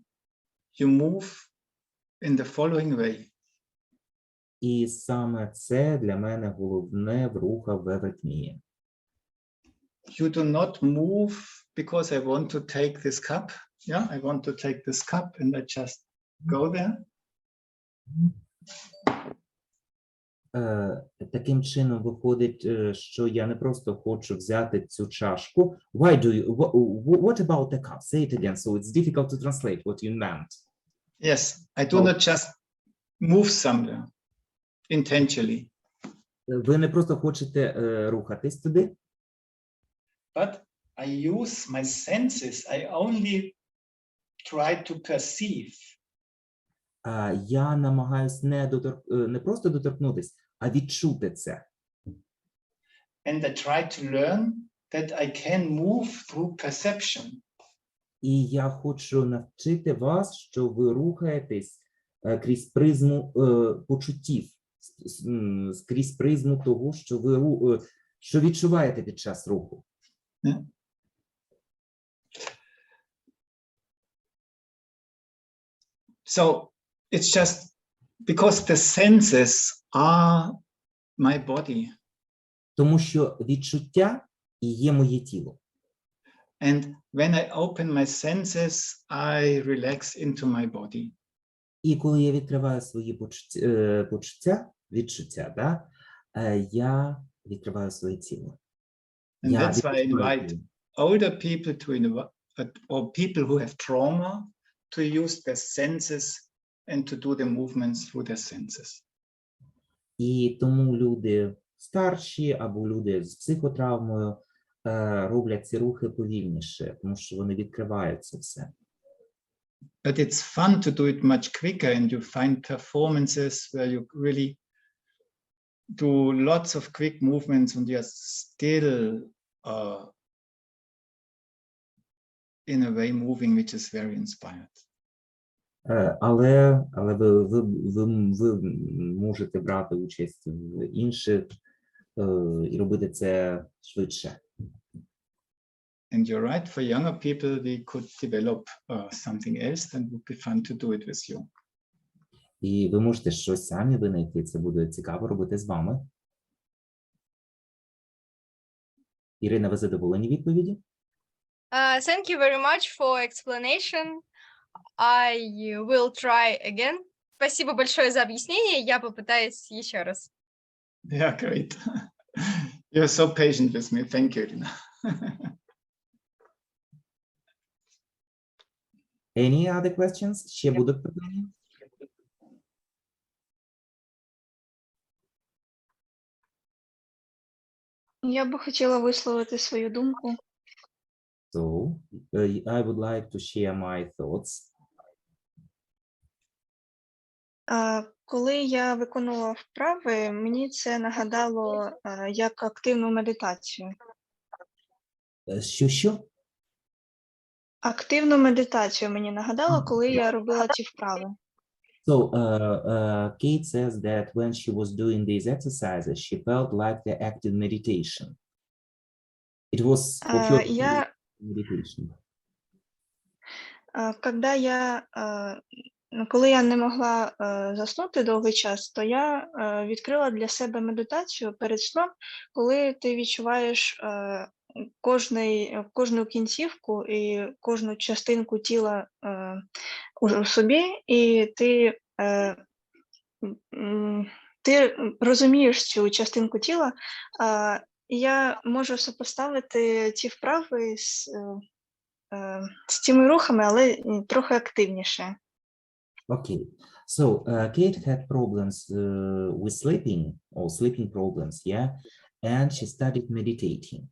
you move in the following way. І саме це для мене головне в рухах в евритмії. You do not move because I want to take this cup. Yeah, I want to take this cup and I just go there. Таким чином виходить, що я не просто хочу взяти цю чашку. Why do you, what about the cup? Say it again, so it's difficult to translate what you meant. Yes, I do not just move somewhere intentionally. Ви не просто хочете рухатись туди, But I use my senses. I only try to perceive. Я намагаюсь не просто доторкнутись, а відчути це. And I try to learn that I can move through perception. І я хочу навчити вас, що ви рухаєтесь крізь призму почуттів, крізь призму того, що ви що відчуваєте під час руху. Yeah. So it's just because the senses are my body. Тому що відчуття і є моє тіло. And when I open my senses, I relax into my body. І коли я відкриваю свої відчуття, да, я відкриваю своє тіло. And that's why I invite older people or people who have trauma to use their senses and to do the movements through their senses. І тому люди старші або люди з психотравмою роблять ці рухи повільніше, тому що вони відкривають це все. But it's fun to do it much quicker, and you find performances where you really do lots of quick movements and you're still in a way moving which is very inspired. Але ви можете брати участь в інших і робити це швидше. And you're right, for younger people, we could develop something else, and it would be fun to do it with you. І ви можете щось самі винайти, це буде цікаво робити з вами. Ірина, ви задоволені відповіді? Thank you very much for explanation. I will try again. Спасибо большое за объяснение. Я попытаюсь еще раз. Yeah, great. You're so patient with me. Thank you, Irina. Any other questions? Ще будуть питання? Я би хотіла висловити свою думку. So, I would like to share my thoughts. Коли я виконувала вправи, мені це нагадало як активну медитацію. Що? Активну медитацію мені нагадало, коли я робила ці вправи. So, Kate says that when she was doing these exercises, she felt like the active meditation. It was for her meditation. Коли я не могла заснути довгий час, то я відкрила для себе медитацію перед сном, коли ти відчуваєш кожну кінцівку і кожну частинку тіла у собі, і ти розумієш цю частинку тіла. І я можу сопоставити ці вправи з цими рухами, але трохи активніше. Okay, so Kate had problems with sleeping problems, yeah, and she started meditating.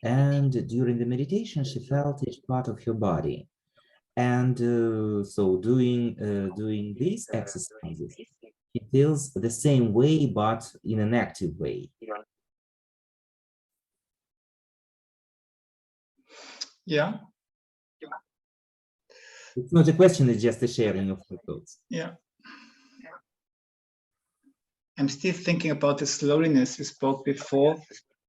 And during the meditation, she felt each part of her body. And so doing these exercises, she feels the same way, but in an active way. Yeah. It's not a question, it's just a sharing of the thoughts. Yeah. I'm still thinking about the slowness we spoke before.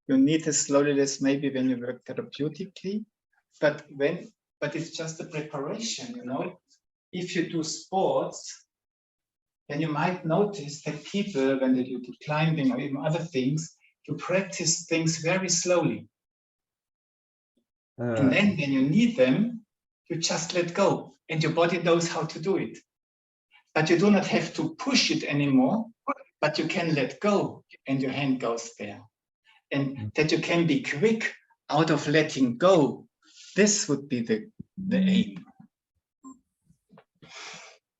You need the slowness maybe when you work therapeutically, but it's just a preparation, you know. If you do sports, then you might notice that people, when they do climbing or even other things, you practice things very slowly. And then when you need them, you just let go, and your body knows how to do it. But you do not have to push it anymore, but you can let go and your hand goes there. And that you can be quick out of letting go. This would be the aim.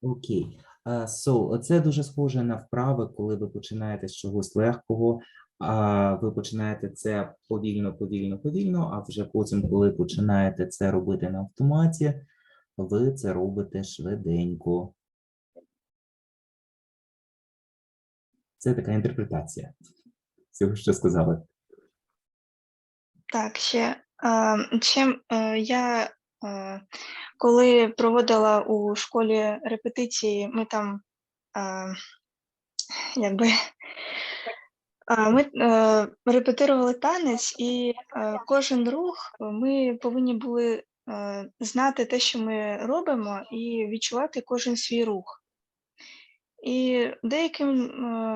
Окей. So, це дуже схоже на вправи, коли ви починаєте з чогось легкого, ви починаєте це повільно, а вже потім, коли починаєте це робити на автоматі, ви це робите швиденько. Це така інтерпретація цього, що сказали. Так, ще я коли проводила у школі репетиції, ми там ми репетирували танець, і кожен рух ми повинні були знати те, що ми робимо, і відчувати кожен свій рух. І деяким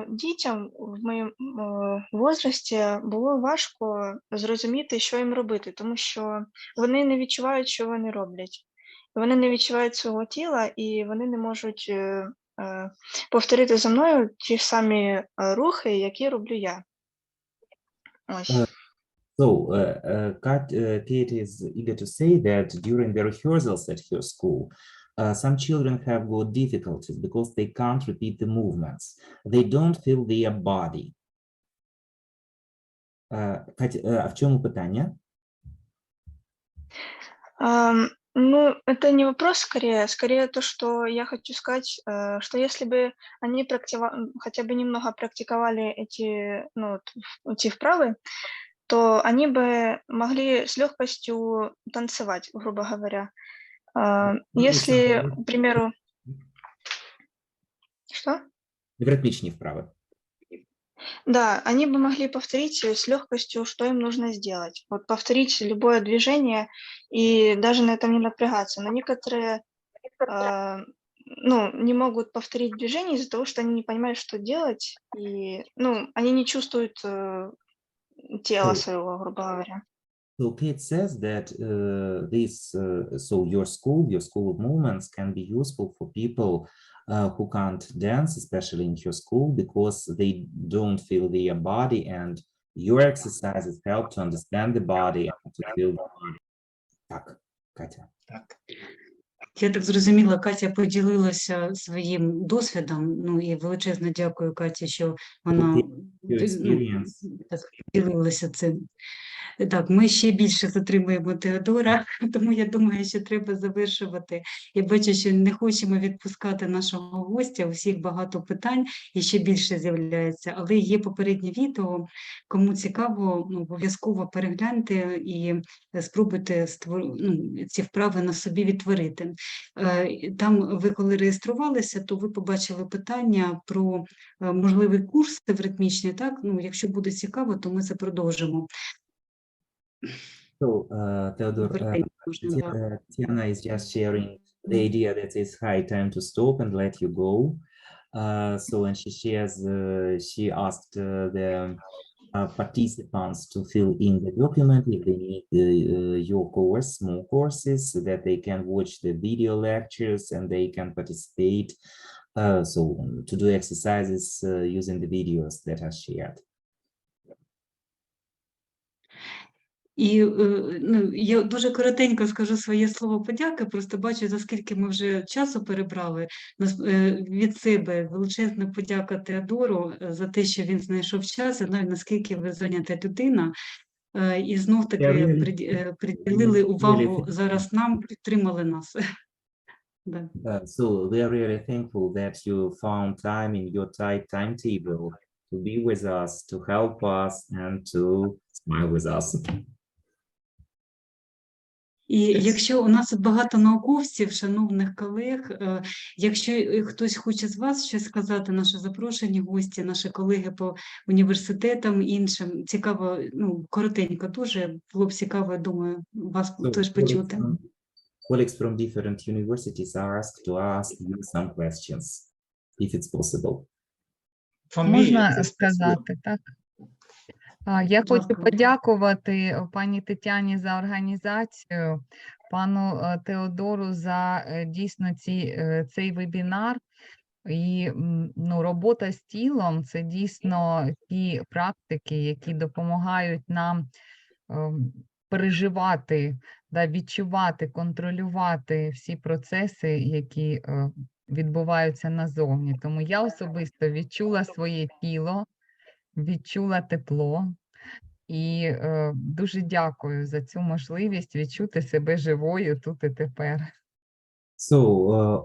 дітям в моєму возрасті було важко зрозуміти, що їм робити, тому що вони не відчувають, що вони роблять. Вони не відчувають свого тіла, і вони не можуть повторити за мною ті самі рухи, які роблю я. Ось. So, Kate is eager to say that during the rehearsals at her school, some children have got difficulties because they can't repeat the movements. They don't feel their body. Катя, а в чому питання? Ну, это не вопрос скорее то, что я хочу сказать, что если бы они хотя бы немного практиковали эти вправы, то они бы могли с легкостью танцевать, грубо говоря. Если, к примеру... Что? Ритмічні вправи. Да, они бы могли повторить с легкостью, что им нужно сделать. Вот повторить любое движение и даже на этом не напрягаться. Но некоторые не могут повторить движение из-за того, что они не понимают, что делать, и они не чувствуют тела своего, грубо говоря. So Kate says that your school of movements can be useful for people who can't dance, especially in your school, because they don't feel their body, and your exercises help to understand the body and to feel the body. Так, Катя. Так. Я так зрозуміла, Катя поділилася своїм досвідом, і величезно дякую Каті, що вона поділилася цим. Так, ми ще більше затримуємо Теодора, тому я думаю, що треба завершувати. Я бачу, що не хочемо відпускати нашого гостя, у всіх багато питань і ще більше з'являється, але є попереднє відео, кому цікаво, обов'язково перегляньте і спробуйте ці вправи на собі відтворити. Там ви коли реєструвалися, то ви побачили питання про можливий курс ритмічний, так? Якщо буде цікаво, то ми це продовжимо. So, Theodor, Tiana is just sharing the idea that it's high time to stop and let you go. And she shares, she asked the participants to fill in the document if they need your course, small courses, so that they can watch the video lectures and they can participate. To do exercises using the videos that are shared. І я дуже коротенько скажу своє слово подяки, просто бачу, за скільки ми вже часу перебрали. Від себе величезна подяка Теодору за те, що він знайшов час, і навіть наскільки ви зайнята людина. І знов-таки приділили увагу зараз нам, підтримали нас. So we are really thankful that you found time in your tight timetable to be with us, to help us, and to smile with us. І якщо у нас багато науковців, шановних колег, якщо хтось хоче з вас щось сказати, наші запрошені гості, наші колеги по університетам, іншим, цікаво, коротенько дуже, було б цікаво, я думаю, вас теж почути. Colleagues from different universities are asked to ask you some questions, if it's possible. Можна сказати, так? Я хочу подякувати пані Тетяні за організацію, пану Теодору за дійсно цей вебінар. І ну, робота з тілом – це дійсно ті практики, які допомагають нам переживати, да, відчувати, контролювати всі процеси, які відбуваються назовні. Тому я особисто відчула своє тіло, відчула тепло і дуже дякую за цю можливість відчути себе живою тут і тепер. So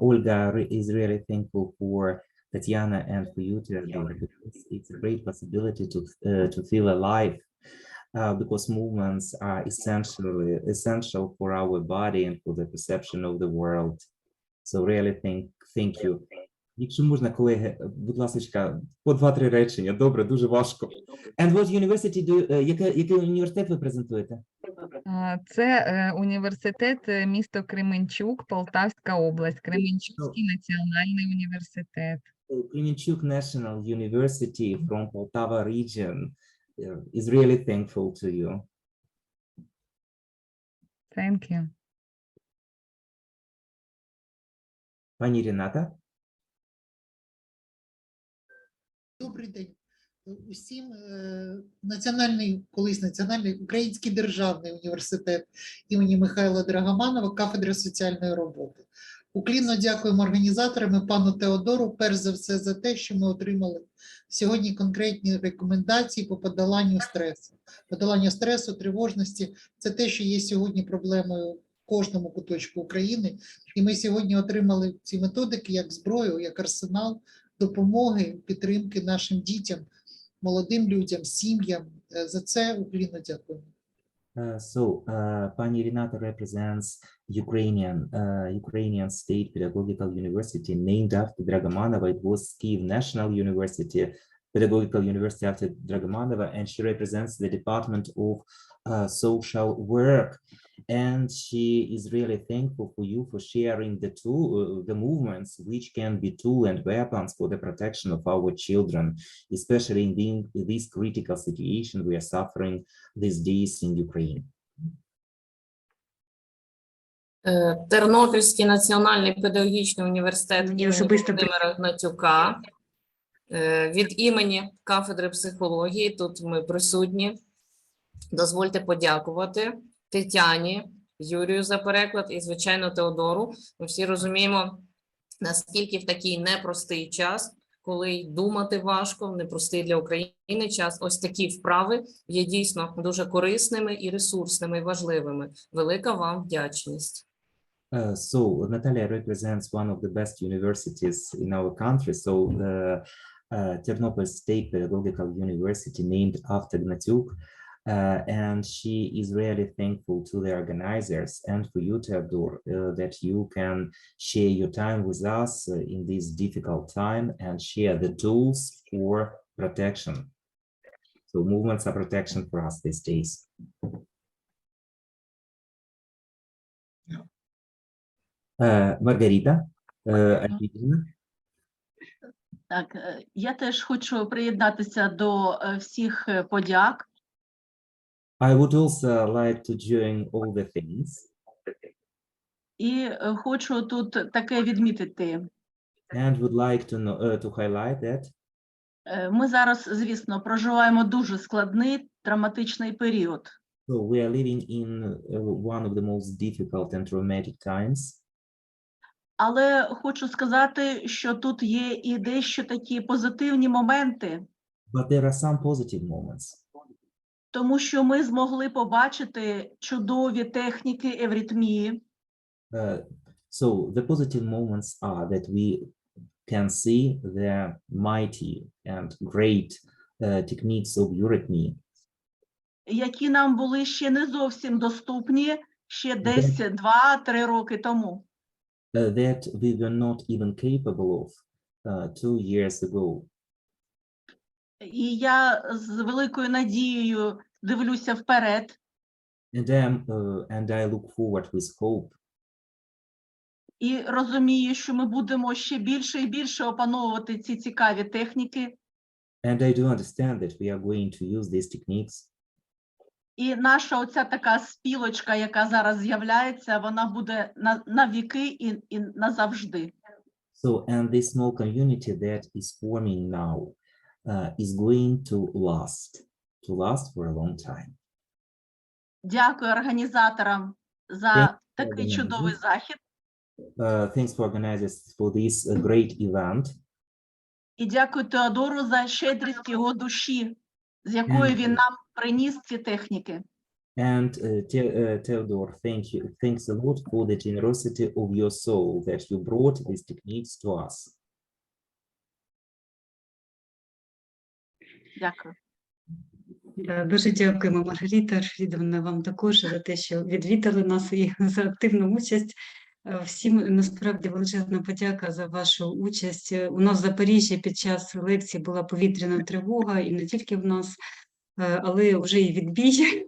Olga is really thankful for Tatiana and for you, Teodora, because it's a great possibility to feel alive, because movements are essential for our body and for the perception of the world. So really thank you. Якщо можна, колеги, будь ласка, по 2-3 речення. Добре, дуже важко. And what university який університет ви презентуєте? Це університет місто Кременчук, Полтавська область, Кременчуцький національний університет. Kremenchuk National University from Poltava region is really thankful to you. Thank you. Пані Ріната? Добрий день усім. Колись Національний Український державний університет імені Михайла Драгоманова, кафедра соціальної роботи. Уклінно дякуємо організаторам і пану Теодору, перш за все, за те, що ми отримали сьогодні конкретні рекомендації по подоланню стресу. Подолання стресу, тривожності – це те, що є сьогодні проблемою в кожному куточку України. І ми сьогодні отримали ці методики як зброю, як арсенал допомоги, підтримки нашим дітям, молодим людям, сім'ям. За це уклінно дякуємо. Pani Renata represents Ukrainian State Pedagogical University named after Dragomanova. It was Kyiv National University, Pedagogical University after Dragomanova, and she represents the Department of Social Work. And she is really thankful for you for sharing the movements which can be tools and weapons for the protection of our children, especially in this critical situation we are suffering these days in Ukraine. Тернопільський національний педагогічний університет імені Володимира Гнатюка. Від імені кафедри психології, тут ми присутні. Дозвольте подякувати Тетяні, Юрію за переклад і, звичайно, Теодору. Ми всі розуміємо, наскільки в такий непростий час, коли й думати важко, непростий для України час, ось такі вправи є дійсно дуже корисними і ресурсними, і важливими. Велика вам вдячність. So Natalia represents one of the best universities in our country. So the Ternopil State Pedagogical University named after Gnatyuk. And she is really thankful to the organizers and for you, Teodor, that you can share your time with us in this difficult time and share the tools for protection. So movements are protection for us these days. Маргарита, Так, я теж хочу приєднатися до всіх подяк. I would also like to join all the things. І хочу тут таке відмітити. And would like to highlight that. Ми зараз, звісно, проживаємо дуже складний, драматичний період. So we are living in one of the most difficult and traumatic times. Але хочу сказати, що тут є і дещо такі позитивні моменти. But there are some positive moments. Тому що ми змогли побачити чудові техніки евритмії. So the positive moments are that we can see the mighty and great techniques of eurythmy. Які нам були ще не зовсім доступні ще десь 2-3 роки тому. That we were not even capable of 2 years ago. І я з великою надією дивлюся вперед. And I look forward with hope. І розумію, що ми будемо ще більше і більше опановувати ці цікаві техніки. And I do understand that we are going to use these techniques. І наша оця така спілочка, яка зараз з'являється, вона буде на віки і назавжди. So, and this small community that is forming now is going to last for a long time. Дякую організаторам за такий чудовий захід. Thanks for organizers for this great event. І дякую Теодору за щедрість його душі, з якої він нам приніс ці техніки. And Theodore, thanks a lot for the generosity of your soul that you brought these techniques to us. Дякую. Дуже дякуємо, Маргарита Аршрідовна, вам також за те, що відвідали нас і за активну участь. Всім насправді величезна подяка за вашу участь. У нас в Запоріжжі під час лекції була повітряна тривога, і не тільки в нас, але вже і відбій.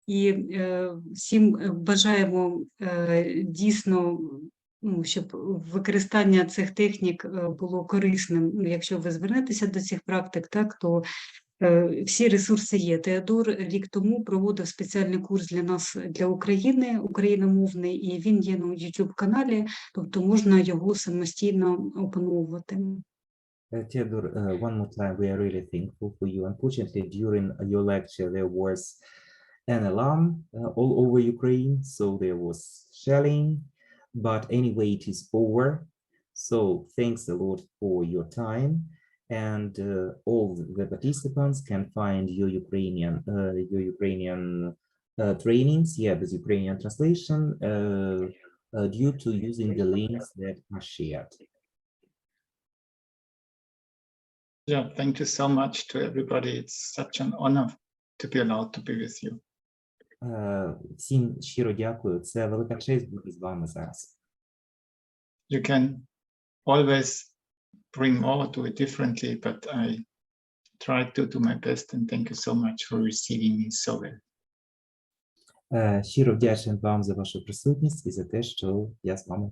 І всім бажаємо дійсно, щоб використання цих технік було корисним. Якщо ви звернетеся до цих практик, так, то всі ресурси є. Теодор рік тому проводив спеціальний курс для нас, для України, україномовний, і він є на YouTube-каналі, тобто можна його самостійно опановувати. Theodore, one more time, we are really thankful for you. Unfortunately, during your lecture, there was an alarm all over Ukraine, so there was shelling, but anyway, it is over. So thanks a lot for your time. And all the participants can find your Ukrainian trainings, with Ukrainian translation, due to using the links that are shared. Yeah, thank you so much to everybody. It's such an honor to be allowed to be with you. Всім щиро дякую. Це велика честь бути з вами зараз. You can always bring more, do it differently, but I try to do my best, and thank you so much for receiving me so well. Щиро вдячний вам за вашу присутність і за те, що я з вами.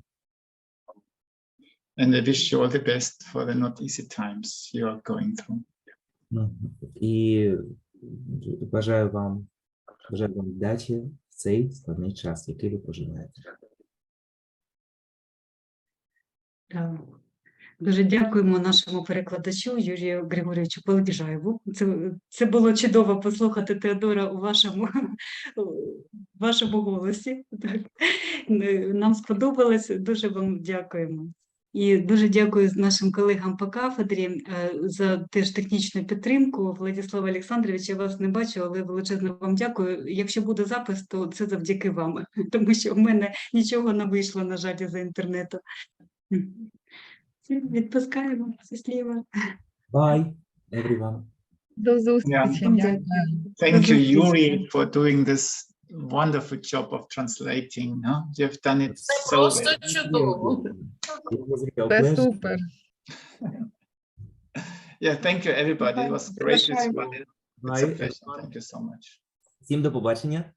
And I wish you all the best for the not easy times you are going through. І бажаю вам вдачі в цей складний час, який ви проживаєте. Так. Дуже дякуємо нашому перекладачу Юрію Григорійовичу Полдіжаєву. Це було чудово послухати Теодора у вашому голосі. Так. Нам сподобалось, дуже вам дякуємо. І дуже дякую нашим колегам по кафедрі за теж технічну підтримку. Владислав Олександрович, я вас не бачу, але величезно вам дякую. Якщо буде запис, то це завдяки вам, тому що в мене нічого не вийшло, на жаль, за інтернету. Відпускаємо. Щасливо. Bye, everyone. До зустрічі. Yeah. Thank you, Yuri, for doing this wonderful job of translating. Huh? You've done it Це so просто well. чудово. Це супер. Yeah, thank you, everybody. It was great as well. It's a Bye. pleasure. Thank you so much. Всім до побачення.